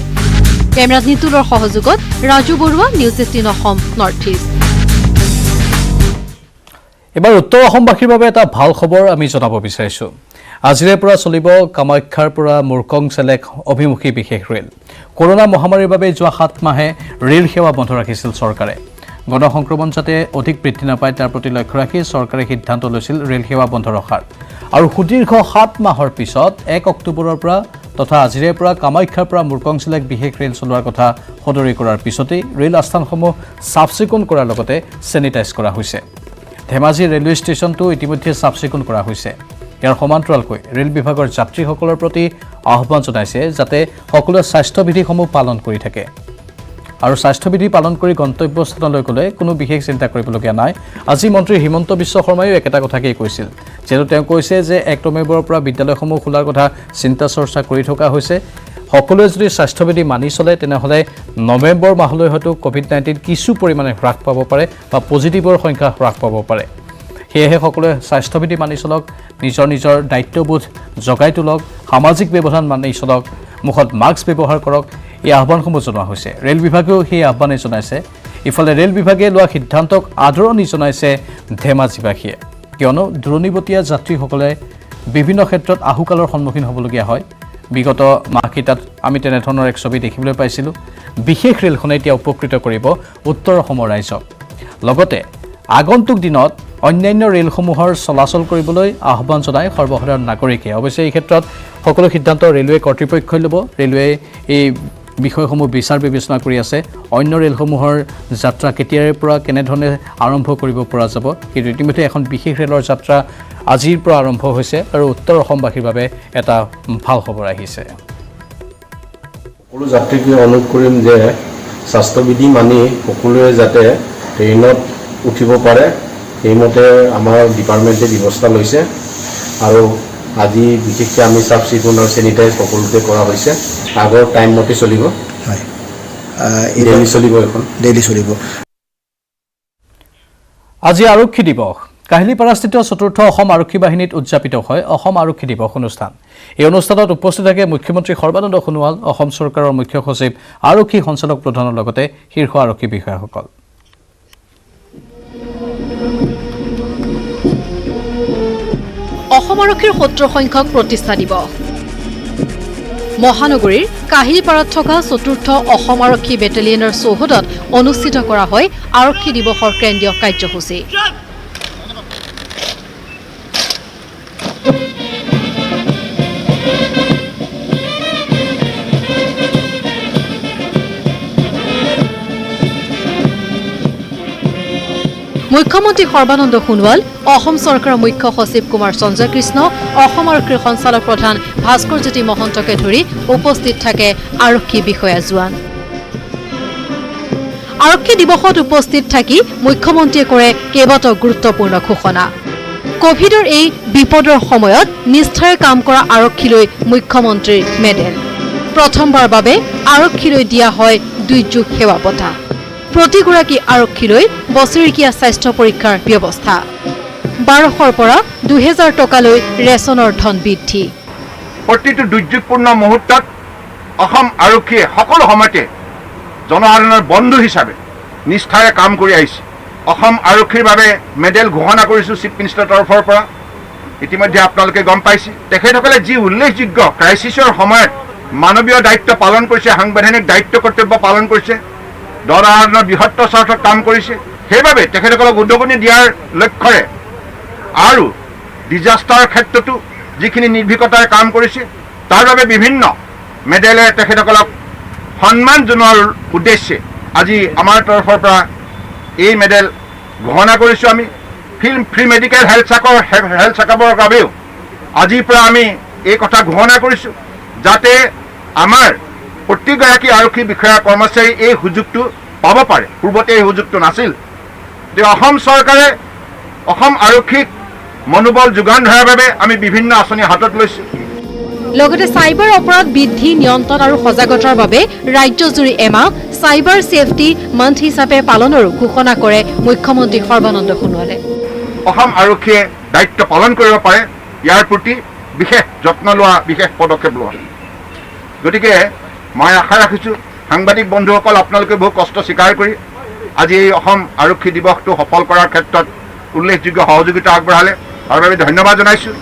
কেমেৰাত নিতুলৰ সহযোগত Raju Baruah News 18 Assam north east এবাৰ উত্তৰ অসমবাসীৰ বাবে এটা ভাল খবৰ আমি জনাব বিচাৰিছোঁ আজিৰে পৰা চলিব কামাখ্যাৰ পৰা মুৰকং চেলেক অভিমুখী বিশেষ ৰেল কৰোনা মহামাৰীৰ বাবে যোৱা 7 মাহে ৰেল সেৱা বন্ধ ৰাখিছিল চৰকাৰে গণসংক্ৰমণ যাতে অধিক বৃদ্ধি নাপায় তাৰ প্ৰতি লক্ষ্য ৰাখি চৰকাৰে সিদ্ধান্ত লৈছিল ৰেল সেৱা বন্ধ ৰখাৰ আৰু সুদীৰ্ঘ 7 মাহৰ পিছত 1 অক্টোবৰৰ পৰা তথা আজিৰে পৰা কামাখ্যাৰ পৰা মুৰকংচিলাক বিশেষ ৰেল চলোৱাৰ কথা সদৰি কৰাৰ পিছতেই ৰেল আস্থানসমূহ চাফ চিকুণ কৰাৰ লগতে চেনিটাইজ কৰা হৈছে ধেমাজি ৰেলৱে ষ্টেচনটো ইতিমধ্যে চাফ চিকুণ কৰা হৈছে ইয়াৰ সমান্তৰালকৈ ৰেল বিভাগৰ যাত্ৰীসকলৰ প্ৰতি আহ্বান জনাইছে যাতে সকলোৱে স্বাস্থ্যবিধিসমূহ পালন কৰি থাকে আৰু স্বাস্থ্যবিধি পালন কৰি গন্তব্যস্থানলৈ গ'লে কোনো বিশেষ চিন্তা কৰিবলগীয়া নাই আজি মন্ত্ৰী হিমন্ত বিশ্ব শৰ্মায়ো একেটা কথাকেই কৈছিল যেনে তেওঁ কৈছে যে 1 নৱেম্বৰৰ পৰা বিদ্যালয়সমূহ খোলাৰ কথা চিন্তা চৰ্চা কৰি থকা হৈছে সকলোৱে যদি স্বাস্থ্যবিধি মানি চলে তেনেহ'লে নৱেম্বৰ মাহলৈ হয়তো কোভিড-19 কিছু পৰিমাণে হ্ৰাস পাব পাৰে বা পজিটিভৰ সংখ্যা হ্ৰাস পাব পাৰে সেয়েহে সকলোৱে স্বাস্থ্যবিধি মানি চলক নিজৰ দায়িত্ববোধ জগাই তোলক সামাজিক ব্যৱধান মানি চলক মুখত মাস্ক ব্যৱহাৰ কৰক এই আহ্বানসমূহ জনোৱা হৈছে ৰেল বিভাগেও সেই আহ্বানে জনাইছে ইফালে ৰেল বিভাগে লোৱা সিদ্ধান্তক আদৰণি জনাইছে ধেমাজিবাসীয়ে কিয়নো দূৰণিবতীয়া যাত্ৰীসকলে বিভিন্ন ক্ষেত্ৰত আহুকালৰ সন্মুখীন হ'বলগীয়া হয় বিগত মাহকেইটাত আমি তেনেধৰণৰ এক ছবি দেখিবলৈ পাইছিলোঁ বিশেষ ৰেলখনে এতিয়া উপকৃত কৰিব উত্তৰ অসমৰ ৰাইজক লগতে আগন্তুক দিনত অন্যান্য ৰেলসমূহৰ চলাচল কৰিবলৈ আহ্বান জনায় সৰ্বসাধাৰণ নাগৰিকে অৱশ্যে এই ক্ষেত্ৰত সকলো সিদ্ধান্ত ৰেলৱে কৰ্তৃপক্ষই ল'ব ৰেলৱে এই বিষয়সমূহ বিচাৰ বিবেচনা কৰি আছে অন্য ৰেলসমূহৰ যাত্ৰা কেতিয়াৰে পৰা কেনেধৰণে আৰম্ভ কৰিব পৰা যাব কিন্তু ইতিমধ্যে এখন বিশেষ ৰেলৰ যাত্ৰা আজিৰ পৰা আৰম্ভ হৈছে আৰু উত্তৰ অসমবাসীৰ বাবে এটা ভাল খবৰ আহিছে সকলো যাত্ৰীকে অনুৰোধ কৰিম যে স্বাস্থ্যবিধি মানি সকলোৱে যাতে ট্ৰেইনত উঠিব পাৰে সেইমতে আমাৰ ডিপাৰ্টমেণ্টে ব্যৱস্থা লৈছে আৰু আজি বিশেষকৈ আমি চাফ চিকুণ আৰু চেনিটাইজ সকলোতে কৰা হৈছে আগৰ টাইম মতে চলিব হয় ডেইলি চলিব এখন ডেইলি চলিব আজি আৰক্ষী দিৱস কাহিলীপাৰাস্থিত 4ৰ্থ অসম আৰক্ষী বাহিনীত উদযাপিত হয় অসম আৰক্ষী দিৱস অনুষ্ঠান এই অনুষ্ঠানত উপস্থিত থাকে মুখ্যমন্ত্ৰী সৰ্বানন্দ সোণোৱাল অসম চৰকাৰৰ মুখ্য সচিব আৰক্ষী সঞ্চালক প্ৰধানৰ লগতে শীৰ্ষ আৰক্ষী বিষয়াসকল অসম আৰক্ষীৰ 70 সংখ্যক প্ৰতিষ্ঠা দিৱস মহানগৰীৰ কাহিলীপাৰাত থকা 4ৰ্থ অসম আৰক্ষী বেটেলিয়নৰ চৌহদত অনুষ্ঠিত কৰা হয় আৰক্ষী দিৱসৰ কেন্দ্ৰীয় কাৰ্যসূচী মুখ্যমন্ত্ৰী সৰ্বানন্দ সোণোৱাল অসম চৰকাৰৰ মুখ্য সচিব কুমাৰ সঞ্জয় কৃষ্ণ অসম আৰক্ষীৰ সঞ্চালক প্ৰধান ভাস্কৰ জ্যোতি মহন্তকে ধৰি উপস্থিত থাকে আৰক্ষী বিষয়া জোৱান আৰক্ষী দিৱসত উপস্থিত থাকি মুখ্যমন্ত্ৰীয়ে কৰে কেইবাটাও গুৰুত্বপূৰ্ণ ঘোষণা কোভিডৰ এই বিপদৰ সময়ত নিষ্ঠাৰে কাম কৰা আৰক্ষীলৈ মুখ্যমন্ত্ৰীৰ মেডেল প্ৰথমবাৰৰ বাবে আৰক্ষীলৈ দিয়া হয় দুৰ্যোগ সেৱা বঁটা প্ৰতিগৰাকী আৰক্ষীলৈ বছৰেকীয়া স্বাস্থ্য পৰীক্ষাৰ ব্যৱস্থা 1200ৰ পৰা 2000 টকালৈ ৰেচনৰ ধন বৃদ্ধি প্ৰতিটো দুৰ্যোগপূৰ্ণ মুহূৰ্তত অসম আৰক্ষীয়ে সকলো সময়তে জনসাধাৰণৰ বন্ধু হিচাপে নিষ্ঠাৰে কাম কৰি আহিছে অসম আৰক্ষীৰ বাবে মেডেল ঘোষণা কৰিছোঁ চিফ মিনিষ্টাৰৰ তৰফৰ পৰা ইতিমধ্যে আপোনালোকে গম পাইছে তেখেতসকলে যি উল্লেখযোগ্য ক্ৰাইচিছৰ সময়ত মানৱীয় দায়িত্ব পালন কৰিছে সাংবিধানিক দায়িত্ব কৰ্তব্য পালন কৰিছে জনসাধাৰণৰ বৃহত্তৰ স্বাৰ্থত কাম কৰিছে সেইবাবে তেখেতসকলক উদগনি দিয়াৰ লক্ষ্যৰে আৰু ডিজাষ্টাৰ ক্ষেত্ৰতো যিখিনি নিৰ্ভীকতাৰে কাম কৰিছে তাৰ বাবে বিভিন্ন মেডেলেৰে তেখেতসকলক সন্মান জনোৱাৰ উদ্দেশ্যে আজি আমাৰ তৰফৰ পৰা এই মেডেল ঘোষণা কৰিছোঁ আমি ফ্ৰী মেডিকেল হেল্থ চেকআপৰ বাবেও আজিৰ পৰা আমি এই কথা ঘোষণা কৰিছোঁ যাতে আমাৰ প্ৰতিগৰাকী আৰক্ষী বিষয়া কৰ্মচাৰী এই সুযোগটো পাব পাৰে পূৰ্বতে এই সুযোগটো নাছিল যে অসম চৰকাৰে অসম আৰক্ষীক মনোবল যোগান ধৰাৰ বাবে আমি বিভিন্ন আঁচনি হাতত লৈছোঁ লগতে সাইবাৰ অপৰাধ বৃদ্ধি নিয়ন্ত্ৰণ আৰু সজাগতাৰ বাবে ৰাজ্যজুৰি এমাহ সাইবাৰ সেফটি মান্থ হিচাপে পালনৰো ঘোষণা কৰে মুখ্যমন্ত্ৰী সৰ্বানন্দ সোণোৱালে অসম আৰক্ষীয়ে দায়িত্ব পালন কৰিব পাৰে ইয়াৰ প্ৰতি বিশেষ যত্ন লোৱা বিশেষ পদক্ষেপ লোৱা গতিকে মই আশা ৰাখিছোঁ সাংবাদিক বন্ধুসকল আপোনালোকে বহু কষ্ট স্বীকাৰ কৰি আজি এই অসম আৰক্ষী দিৱসটো সফল কৰাৰ ক্ষেত্ৰত উল্লেখযোগ্য সহযোগিতা আগবঢ়ালে তাৰ বাবে ধন্যবাদ জনাইছোঁ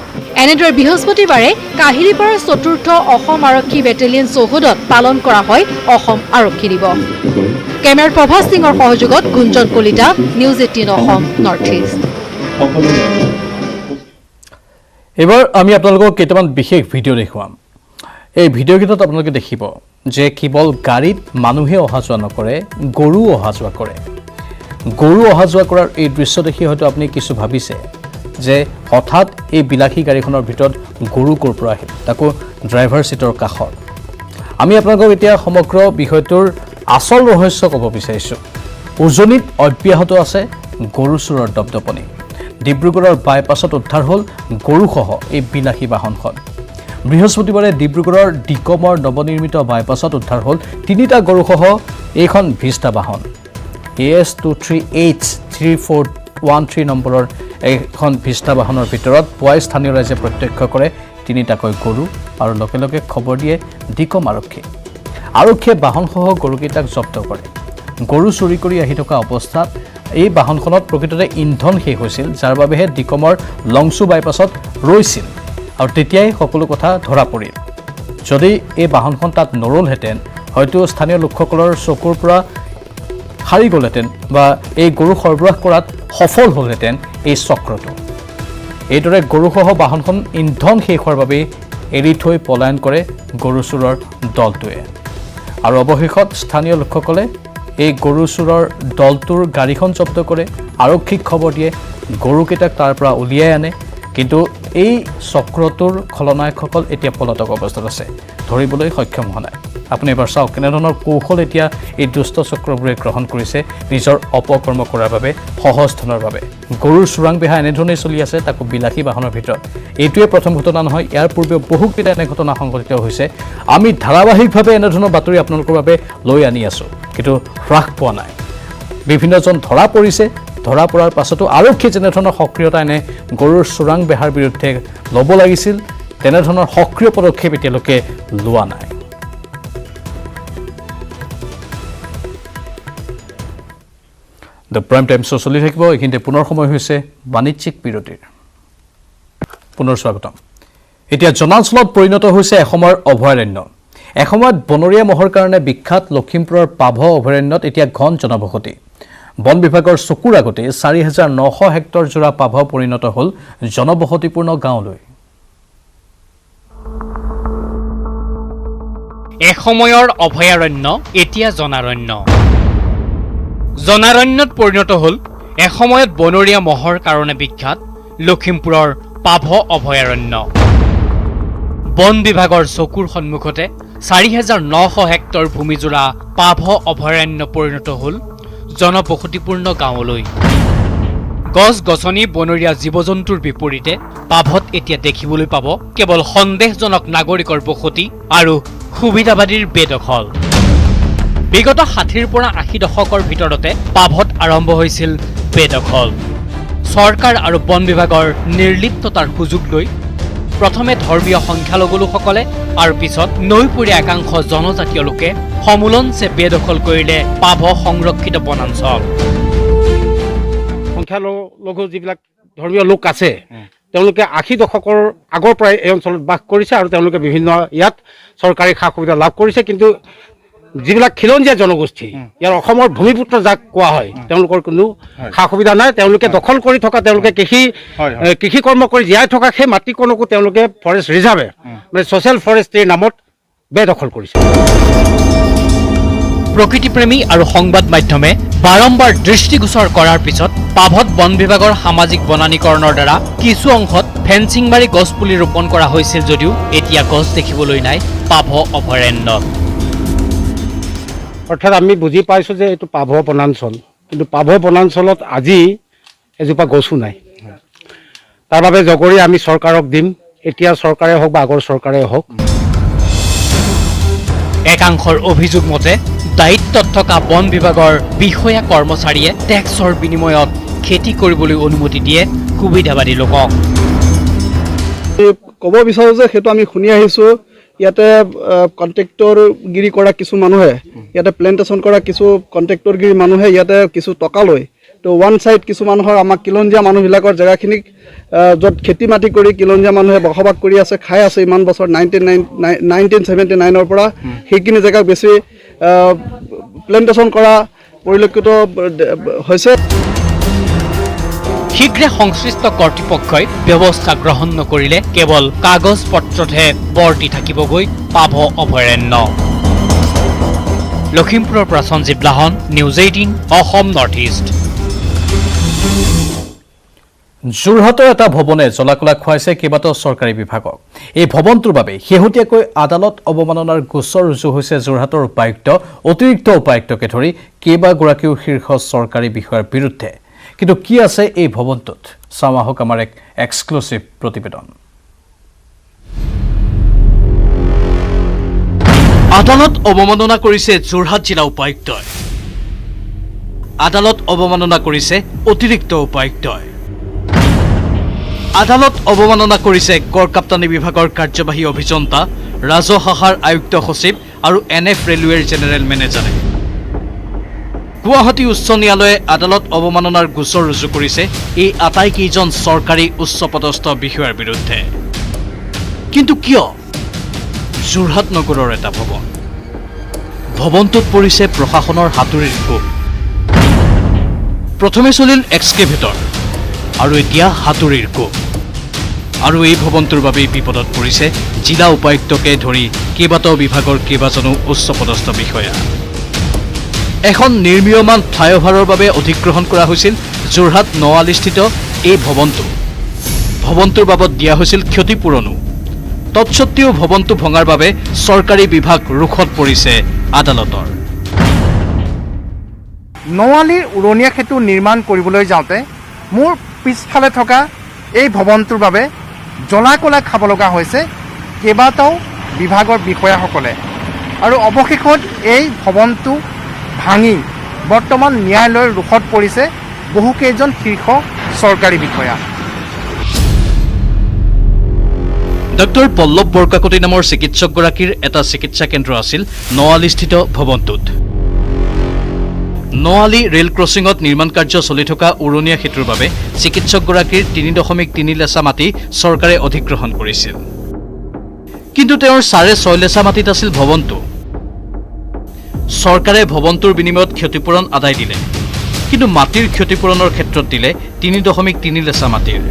এনেদৰে বৃহস্পতিবাৰে কাহিলীপাৰাৰ 4ৰ্থ অসম আৰক্ষী বেটেলিয়ন চৌহদত পালন কৰা হয় অসম আৰক্ষী দিৱস কেমেৰাৰ প্ৰভাস সিঙৰ সহযোগত Gunjan Kalita news 18 Assam north east এবাৰ আমি আপোনালোকক কেইটামান বিশেষ ভিডিঅ' দেখুৱাম এই ভিডিঅ'কেইটাত আপোনালোকে দেখিব যে কেৱল গাড়ীত মানুহে অহা যোৱা নকৰে, গৰু অহা যোৱা কৰে। গৰু অহা যোৱা কৰাৰ এই দৃশ্য দেখি হয়তো আপুনি কিছু ভাবিছে যে হঠাৎ এই বিলাসী গাড়ীখনৰ ভিতৰত গৰু ক'ৰ পৰা আহিল, তাকো ড্ৰাইভাৰ ছিটৰ কাষত। আমি আপোনালোকক এতিয়া সমগ্ৰ বিষয়টোৰ আচল ৰহস্য ক'ব বিচাৰিছোঁ। উজনিত অব্যাহত আছে গৰু চোৰৰ দপদপনি। ডিব্ৰুগড়ৰ বাইপাছত উদ্ধাৰ হ'ল গৰুসহ এই বিলাসী বাহনখন। বৃহস্পতিবাৰে ডিব্ৰুগড়ৰ ডিকমৰ নৱনিৰ্মিত বাইপাছত উদ্ধাৰ হ'ল 3টা গৰুসহ এইখন ভিষ্টা বাহন। AS23H3413 নম্বৰৰ এইখন ভিষ্টা বাহনৰ ভিতৰত পুৱাই স্থানীয় ৰাইজে প্ৰত্যক্ষ কৰে 3টাকৈ গৰু আৰু লগে লগে খবৰ দিয়ে ডিকম আৰক্ষীয়ে। আৰক্ষীয়ে বাহনসহ গৰুকেইটাক জব্দ কৰে। গৰু চুৰি কৰি আহি থকা অৱস্থাত এই বাহনখনত প্ৰকৃততে ইন্ধন শেষ হৈছিল, যাৰ বাবেহে ডিকমৰ লংচু বাইপাছত ৰৈছিল আৰু তেতিয়াই সকলো কথা ধৰা পৰিল। যদি এই বাহনখন তাত নৰলহেঁতেন হয়তো স্থানীয় লোকসকলৰ চকুৰ পৰা সাৰি গ'লহেঁতেন বা এই গৰু সৰবৰাহ কৰাত সফল হ'লহেঁতেন এই চক্ৰটো। এইদৰে গৰুসহ বাহনখন ইন্ধন শেষ হোৱাৰ বাবেই এৰি থৈ পলায়ন কৰে গৰু চোৰৰ দলটোৱে। আৰু অৱশেষত স্থানীয় লোকসকলে এই গৰু চোৰৰ দলটোৰ গাড়ীখন জব্দ কৰে, আৰক্ষীক খবৰ দিয়ে, গৰুকেইটাক তাৰ পৰা উলিয়াই আনে। কিন্তু এই চক্ৰটোৰ খলনায়কসকল এতিয়া পলাতক অৱস্থাত আছে, ধৰিবলৈ সক্ষম হোৱা নাই। আপুনি এবাৰ চাওক কেনেধৰণৰ কৌশল এতিয়া এই দুষ্ট চক্ৰবোৰে গ্ৰহণ কৰিছে নিজৰ অপকৰ্ম কৰাৰ বাবে, সহজ ধনৰ বাবে। গৰুৰ চোৰাং বেহা এনেধৰণেই চলি আছে, তাকো বিলাসী বাহনৰ ভিতৰত। এইটোৱে প্ৰথম ঘটনা নহয়, ইয়াৰ পূৰ্বেও বহুকেইটা এনে ঘটনা সংঘটিত হৈছে। আমি ধাৰাবাহিকভাৱে এনেধৰণৰ বাতৰি আপোনালোকৰ বাবে লৈ আনি আছোঁ, কিন্তু হ্ৰাস পোৱা নাই। বিভিন্নজন ধৰা পৰিছে, ধৰা পৰাৰ পাছতো আৰক্ষীয়ে যেনেধৰণৰ সক্ৰিয়তা এনে গৰুৰ চোৰাং বেহাৰ বিৰুদ্ধে ল'ব লাগিছিল তেনেধৰণৰ সক্ৰিয় পদক্ষেপ এতিয়ালৈকে লোৱা নাই। দ্য প্ৰাইম টাইম শ্ব' চলি থাকিব। এইখিনিতে পুনৰ সময় হৈছে বাণিজ্যিক বিৰতিৰ। পুনৰ স্বাগতম। এতিয়া জনাঞ্চলত পৰিণত হৈছে এসময়ৰ অভয়াৰণ্য। এসময়ত বনৰীয়া মহৰ কাৰণে বিখ্যাত লখিমপুৰৰ পাভ অভয়াৰণ্যত এতিয়া ঘন জনবসতি। বন বিভাগৰ চকুৰ আগতে 4,900 হেক্টৰ জোৰা পাভ পৰিণত হ'ল জনবসতিপূৰ্ণ গাঁৱলৈ। এসময়ৰ অভয়াৰণ্য এতিয়া জনাৰণ্য। জনাৰণ্যত পৰিণত হ'ল এসময়ত বনৰীয়া মহৰ কাৰণে বিখ্যাত লখিমপুৰৰ পাভ অভয়াৰণ্য। বন বিভাগৰ চকুৰ সন্মুখতে 4,900 হেক্টৰ ভূমিজোৰা পাভ অভয়াৰণ্য পৰিণত হ'ল জনবসতিপূৰ্ণ গাঁৱলৈ। গছ গছনি বনৰীয়া জীৱ জন্তুৰ বিপৰীতে পাভত এতিয়া দেখিবলৈ পাব কেৱল সন্দেহজনক নাগৰিকৰ বসতি আৰু সুবিধাবাদীৰ বেদখল। বিগত 60ৰ পৰা 80 দশকৰ ভিতৰতে পাভত আৰম্ভ হৈছিল বেদখল। চৰকাৰ আৰু বন বিভাগৰ নিৰ্লিপ্ততাৰ সুযোগ লৈ প্ৰথমে ধৰ্মীয় সংখ্যালঘু লোকসকলে আৰু পিছত নৈপৰীয়া একাংশ জনজাতীয় লোকে সমুলঞ্চে বেদখল কৰিলে পাভ সংৰক্ষিত বনাঞ্চল। সংখ্যালঘু যিবিলাক ধৰ্মীয় লোক আছে তেওঁলোকে 80 দশকৰ আগৰ পৰাই এই অঞ্চলত বাস কৰিছে আৰু তেওঁলোকে বিভিন্ন ইয়াত চৰকাৰী সা সুবিধা লাভ কৰিছে। কিন্তু যিবিলাক খিলঞ্জীয়া জনগোষ্ঠী, ইয়াৰ অসমৰ ভূমিপুত্ৰ যাক কোৱা হয়, তেওঁলোকৰ কোনো সা সুবিধা নাই। তেওঁলোকে দখল কৰি থকা, তেওঁলোকে কৃষি কৰ্ম কৰি জীয়াই থকা সেই মাটিকণকো তেওঁলোকে ফৰেষ্ট ৰিজাৰ্ভে মানে ছ'চিয়েল ফৰেষ্ট্ৰীৰ নামত বেদখল কৰিছে। প্ৰকৃতিপ্ৰেমী আৰু সংবাদ মাধ্যমে বাৰম্বাৰ দৃষ্টিগোচৰ কৰাৰ পিছত পাভত বন বিভাগৰ সামাজিক বনানীকৰণৰ দ্বাৰা কিছু অংশত ফেন্সিং মাৰি গছপুলি ৰোপণ কৰা হৈছিল যদিও এতিয়া গছ দেখিবলৈ নাই পাভ অভয়াৰণ্যত। অৰ্থাৎ আমি বুজি পাইছোঁ যে এইটো পাভ বনাঞ্চল, কিন্তু পাভ বনাঞ্চলত আজি এজোপা গছো নাই। তাৰ বাবে জগৰি আমি চৰকাৰক দিম, এতিয়া চৰকাৰে হওক বা আগৰ চৰকাৰে হওক। একাংশৰ অভিযোগ মতে দায়িত্বত থকা বন বিভাগৰ বিষয়া কৰ্মচাৰীয়ে টেক্সৰ বিনিময়ত খেতি কৰিবলৈ অনুমতি দিয়ে সুবিধাবাদী লোকক। ক'ব বিচাৰোঁ যে সেইটো আমি শুনি আহিছোঁ, ইয়াতে কণ্ট্ৰেক্টৰগিৰি কৰা কিছু মানুহে, ইয়াতে প্লেণ্টেশ্যন কৰা কিছু কণ্ট্ৰেক্টৰগিৰি মানুহে ইয়াতে কিছু টকা লয়। তো ওৱান ছাইড কিছু মানুহৰ আমাক কিলঞ্জীয়া মানুহবিলাকৰ জেগাখিনিক য'ত খেতি মাটি কৰি কিলঞ্জীয়া মানুহে বসবাস কৰি আছে, খাই আছে ইমান বছৰ 1979ৰ পৰা, সেইখিনি জেগাক বেছি প্লেণ্টেশ্যন কৰা পৰিলক্ষিত হৈছে। শীঘ্ৰে সংশ্লিষ্ট কৰ্তৃপক্ষই ব্যৱস্থা গ্ৰহণ নকৰিলে কেৱল কাগজ পত্ৰতহে বৰ্তি থাকিবগৈ পাভ অভয়াৰণ্য। লখিমপুৰৰ পৰা সঞ্জীৱ লাহন, নিউজ 18 অসম নৰ্থ ইষ্ট। যোৰহাটৰ এটা ভৱনে জলাকলা খুৱাইছে কেইবাটাও চৰকাৰী বিভাগক। এই ভৱনটোৰ বাবে শেহতীয়াকৈ আদালত অৱমাননাৰ গোচৰ ৰুজু হৈছে যোৰহাটৰ উপায়ুক্ত, অতিৰিক্ত উপায়ুক্তকে ধৰি কেইবাগৰাকীও শীৰ্ষ চৰকাৰী বিষয়াৰ বিৰুদ্ধে। কিন্তু কি আছে এই ভৱনটোত, চাওঁ আহক আমাৰ এক এক্সক্লুচিভ প্ৰতিবেদন। আদালত অৱমাননা কৰিছে যোৰহাট জিলা উপায়ুক্তই, আদালত অৱমাননা কৰিছে অতিৰিক্ত উপায়ুক্তই, আদালত অৱমাননা কৰিছে গড়কাপ্তানি বিভাগৰ কাৰ্যবাহী অভিযন্তা, ৰাজহ শাখাৰ আয়ুক্ত সচিব আৰু NF ৰেলৱেৰ জেনেৰেল মেনেজাৰে। গুৱাহাটী উচ্চ ন্যায়ালয়ে আদালত অৱমাননাৰ গোচৰ ৰুজু কৰিছে এই আটাইকেইজন চৰকাৰী উচ্চপদস্থ বিষয়াৰ বিৰুদ্ধে। কিন্তু কিয়? যোৰহাট নগৰৰ এটা ভৱন, ভৱনটোত পৰিছে প্ৰশাসনৰ হাতুৰিৰ কোব। প্ৰথমে চলিল এক্সকেভেটৰ আৰু এতিয়া হাতুৰিৰ কোব। আৰু এই ভৱনটোৰ বাবেই বিপদত পৰিছে জিলা উপায়ুক্তকে ধৰি কেইবাটাও বিভাগৰ কেইবাজনো উচ্চপদস্থ বিষয়া। এখন নিৰ্মীয়মান ফ্লাইঅভাৰৰ বাবে অধিগ্ৰহণ কৰা হৈছিল যোৰহাট নআলিস্থিত এই ভৱনটোৰ বাবদ দিয়া হৈছিল ক্ষতিপূৰণো। তৎসত্ত্বেও ভৱনটো ভঙাৰ বাবে চৰকাৰী বিভাগ ৰোষত পৰিছে আদালতৰ। নআলিৰ উৰণীয়া সেতু নিৰ্মাণ কৰিবলৈ যাওঁতে মোৰ পিছফালে থকা এই ভৱনটোৰ বাবে জ্বলা-কলা খাব লগা হৈছে কেইবাটাও বিভাগৰ বিষয়াসকলে। আৰু অৱশেষত এই ভৱনটো ভাঙি বৰ্তমান ন্যায়ালয়ৰ ৰোষত পৰিছে বহুকেইজন শীৰ্ষ চৰকাৰী বিষয়া। ডক্টৰ পল্লৱ বৰকাকতি নামৰ চিকিৎসকগৰাকীৰ এটা চিকিৎসা কেন্দ্ৰ আছিল নআলিস্থিত ভৱনটোত। নআলি ৰেল ক্ৰছিঙত নিৰ্মাণ কাৰ্য চলি থকা উৰণীয়া সেতুৰ বাবে চিকিৎসকগৰাকীৰ 3.3 লেচা মাটি চৰকাৰে অধিগ্ৰহণ কৰিছিল। কিন্তু তেওঁৰ 6.5 লেচা মাটিত আছিল ভৱনটো। চৰকাৰে ভৱনটোৰ বিনিময়ত ক্ষতিপূৰণ আদায় দিলে, কিন্তু মাটিৰ ক্ষতিপূৰণৰ ক্ষেত্ৰত দিলে 3.3 লেচা মাটিৰ।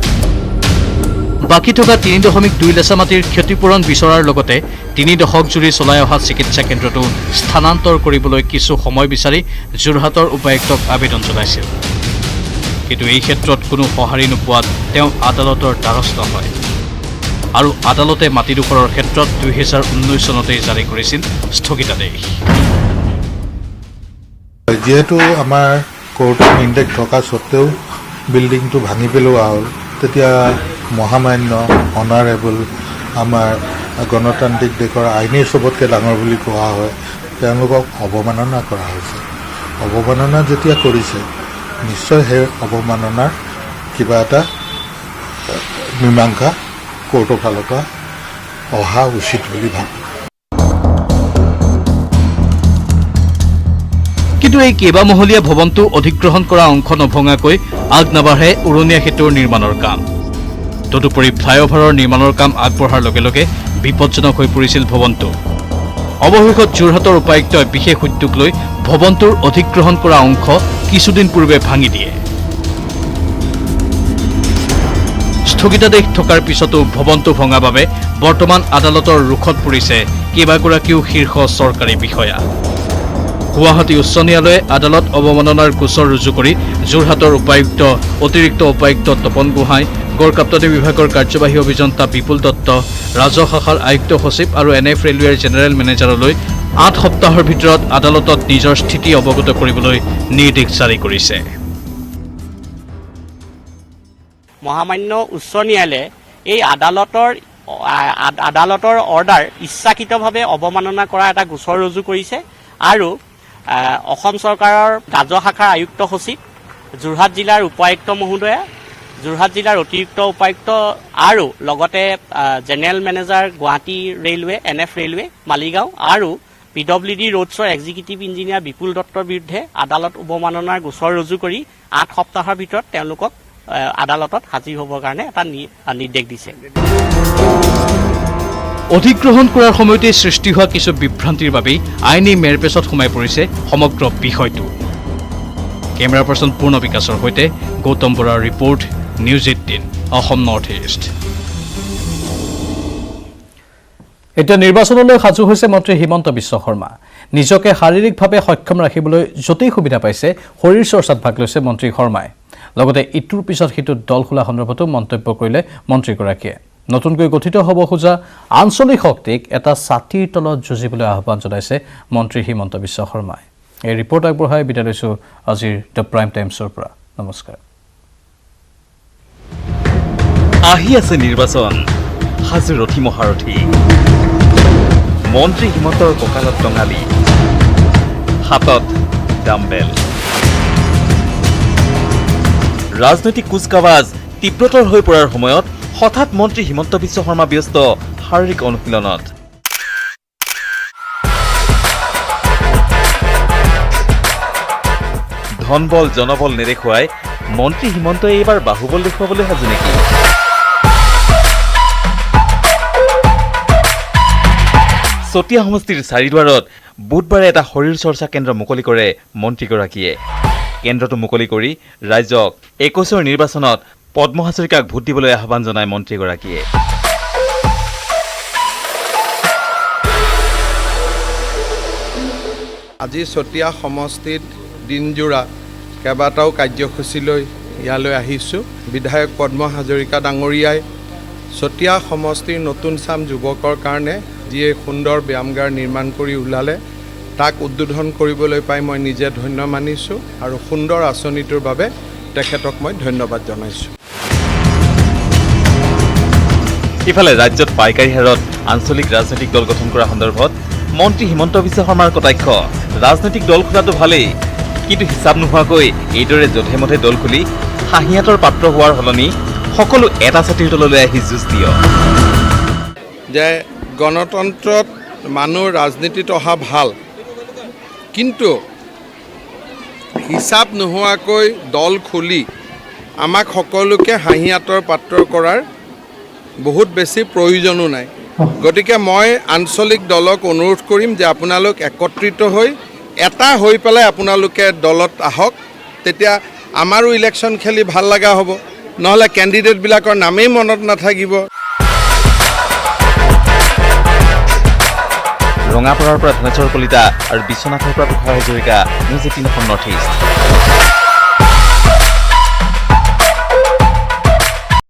বাকী থকা 3.2 লেচা মাটিৰ ক্ষতিপূৰণ বিচৰাৰ লগতে 3 দশক জুৰি চলাই অহা চিকিৎসা কেন্দ্ৰটো স্থানান্তৰ কৰিবলৈ কিছু সময় বিচাৰি যোৰহাটৰ উপায়ুক্তক আবেদন জনাইছিল। কিন্তু এই ক্ষেত্ৰত কোনো সঁহাৰি নোপোৱাত তেওঁ আদালতৰ দ্বাৰস্থ হয় আৰু আদালতে মাটিডোখৰৰ ক্ষেত্ৰত 2019 চনতেই জাৰি কৰিছিল স্থগিতাদেশ। যিহেতু আমাৰ কোৰ্টৰ নিৰ্দেশ থকা স্বত্তেও বিল্ডিংটো ভাঙি পেলোৱা হ'ল, তেতিয়া মহামান্য অনাৰেবল আমাৰ গণতান্ত্ৰিক দেশৰ আইনী চবতকৈ ডাঙৰ বুলি কোৱা হয়, তেওঁলোকক অৱমাননা কৰা হৈছে। অৱমাননা যেতিয়া কৰিছে, নিশ্চয় সেই অৱমাননাৰ কিবা এটা মীমাংসা কোৰ্টৰ ফালৰ পৰা অহা উচিত বুলি ভাবোঁ। কিন্তু এই কেইবামহলীয়া ভৱনটো অধিগ্ৰহণ কৰা অংশ নভঙাকৈ আগ নাবাঢ়ে উৰণীয়া সেতুৰ নিৰ্মাণৰ কাম। তদুপৰি ফ্লাইঅভাৰৰ নিৰ্মাণৰ কাম আগবঢ়াৰ লগে লগে বিপদজনক হৈ পৰিছিল ভৱনটো। অৱশেষত যোৰহাটৰ উপায়ুক্তই বিশেষ উদ্যোগ লৈ ভৱনটোৰ অধিগ্ৰহণ কৰা অংশ কিছুদিন পূৰ্বে ভাঙি দিয়ে। স্থগিতাদেশ থকাৰ পিছতো ভৱনটো ভঙা বাবে বৰ্তমান আদালতৰ ৰোষত পৰিছে কেইবাগৰাকীও শীৰ্ষ চৰকাৰী বিষয়া। গুৱাহাটী উচ্চ ন্যায়ালয়ে আদালত অৱমাননাৰ গোচৰ ৰুজু কৰি যোৰহাটৰ উপায়ুক্ত, অতিৰিক্ত উপায়ুক্ত তপন গোহাঁই, গড়কাপ্তানি বিভাগৰ কাৰ্যবাহী অভিযন্তা বিপুল দত্ত, ৰাজহ শাখাৰ আয়ুক্ত সচিব আৰু NF ৰেলৱেৰ জেনেৰেল মেনেজাৰলৈ 8 সপ্তাহৰ ভিতৰত আদালতত নিজৰ স্থিতি অৱগত কৰিবলৈ নিৰ্দেশ জাৰি কৰিছে। মহামান্য উচ্চ ন্যায়ালয়ে এই আদালতৰ অৰ্ডাৰ ইচ্ছাকৃতভাৱে অৱমাননা কৰা এটা গোচৰ ৰুজু কৰিছে আৰু অসম চৰকাৰৰ ৰাজহ শাখাৰ আয়ুক্ত সচিব, যোৰহাট জিলাৰ উপায়ুক্ত মহোদয়া, যোৰহাট জিলাৰ অতিৰিক্ত উপায়ুক্ত আৰু লগতে general manager Guwahati railway, NF railway, Maligaon আৰু PWD ৰোডছৰ এক্সিকিউটিভ ইঞ্জিনিয়াৰ বিপুল দত্তৰ বিৰুদ্ধে আদালত অৱমাননাৰ গোচৰ ৰুজু কৰি 8 সপ্তাহৰ ভিতৰত তেওঁলোকক আদালতত হাজিৰ হ'বৰ কাৰণে এটা নিৰ্দেশ দিছে। অধিগ্ৰহণ কৰাৰ সময়তে সৃষ্টি হোৱা কিছু বিভ্ৰান্তিৰ বাবেই আইনী মেৰপেচত সোমাই পৰিছে সমগ্ৰ বিষয়টো। কেমেৰা পাৰ্চন পূৰ্ণ বিকাশৰ সৈতে গৌতম বৰাৰ report, news 18 Assam north east. এতিয়া নিৰ্বাচনলৈ সাজু হৈছে মন্ত্ৰী হিমন্ত বিশ্ব শৰ্মা। নিজকে শাৰীৰিকভাৱে সক্ষম ৰাখিবলৈ য'তেই সুবিধা পাইছে শৰীৰ চৰ্চাত ভাগ লৈছে মন্ত্ৰী শৰ্মাই। লগতে ইটোৰ পিছত সিটোত দল খোলা সন্দৰ্ভতো মন্তব্য কৰিলে মন্ত্ৰীগৰাকীয়ে। নতুনকৈ গঠিত হ'ব খোজা আঞ্চলিক শক্তিক এটা ছাতিৰ তলত যুঁজিবলৈ আহ্বান জনাইছে মন্ত্ৰী হিমন্ত বিশ্ব শৰ্মাই। এই ৰিপৰ্ট আগবঢ়াই বিদায় লৈছোঁ আজিৰ দ্য প্ৰাইম টাইমছৰ পৰা। নমস্কাৰ। আহি আছে নিৰ্বাচন, সাজু ৰথী মহাৰথী। মন্ত্ৰী হিমন্তৰ কঁকালত টঙালি, হাতত ডাম্বেল। ৰাজনৈতিক কুচকাৱাজ তীব্ৰতৰ হৈ পৰাৰ সময়ত হঠাৎ মন্ত্ৰী হিমন্ত বিশ্ব শৰ্মা ব্যস্ত শাৰীৰিক অনুশীলনত। ধনবল জনবল নেদেখুৱাই মন্ত্ৰী হিমন্তই এইবাৰ বাহুবল দেখুৱাবলৈ সাজু নেকি? চতিয়া সমষ্টিৰ চাৰিদুৱাৰত বুধবাৰে এটা শৰীৰ চৰ্চা কেন্দ্ৰ মুকলি কৰে মন্ত্ৰীগৰাকীয়ে। কেন্দ্ৰটো মুকলি কৰি ৰাইজক 21ৰ নিৰ্বাচনত পদ্ম হাজৰিকাক ভোট দিবলৈ আহ্বান জনায় মন্ত্ৰীগৰাকীয়ে। আজি চতিয়া সমষ্টিত দিনজোৰা কেইবাটাও কাৰ্যসূচী লৈ ইয়ালৈ আহিছোঁ। বিধায়ক পদ্ম হাজৰিকা ডাঙৰীয়াই চতিয়া সমষ্টিৰ নতুন চাম যুৱকৰ কাৰণে যিয়ে সুন্দৰ ব্যায়ামগাৰ নিৰ্মাণ কৰি ওলালে তাক উদ্বোধন কৰিবলৈ পাই মই নিজে ধন্য মানিছোঁ আৰু সুন্দৰ আঁচনিটোৰ বাবে তেখেতক মই ধন্যবাদ জনাইছোঁ। ইফালে ৰাজ্যত পাইকাৰী হাৰত আঞ্চলিক ৰাজনৈতিক দল গঠন কৰা সন্দৰ্ভত মন্ত্ৰী হিমন্ত বিশ্ব শৰ্মাৰ কটাক্ষ। ৰাজনৈতিক দল খোলাটো ভালেই, কিন্তু হিচাপ নোহোৱাকৈ এইদৰে যধে মধে দল খুলি হাঁহিয়াতৰ পাত্ৰ হোৱাৰ সলনি সকলো এটা ছাতিৰ তললৈ আহি যুঁজ দিয়। যে গণতন্ত্ৰত মানুহ ৰাজনীতিত অহা ভাল, কিন্তু হিচাপ নোহোৱাকৈ দল খুলি আমাক সকলোকে হাঁহিয়াতৰ পাত্ৰ কৰাৰ বহুত বেছি প্ৰয়োজনো নাই। গতিকে মই আঞ্চলিক দলক অনুৰোধ কৰিম যে আপোনালোক একত্ৰিত হৈ এটা হৈ পেলাই আপোনালোকে দলত আহক, তেতিয়া আমাৰো ইলেকশ্যন খেলি ভাল লগা হ'ব, নহ'লে কেণ্ডিডেটবিলাকৰ নামেই মনত নাথাকিব। ৰঙাপাৰাৰ পৰা ধনেশ্বৰ কলিতা আৰু বিশ্বনাথৰ পৰা Tushar Hazarika, news 18 Assam north east.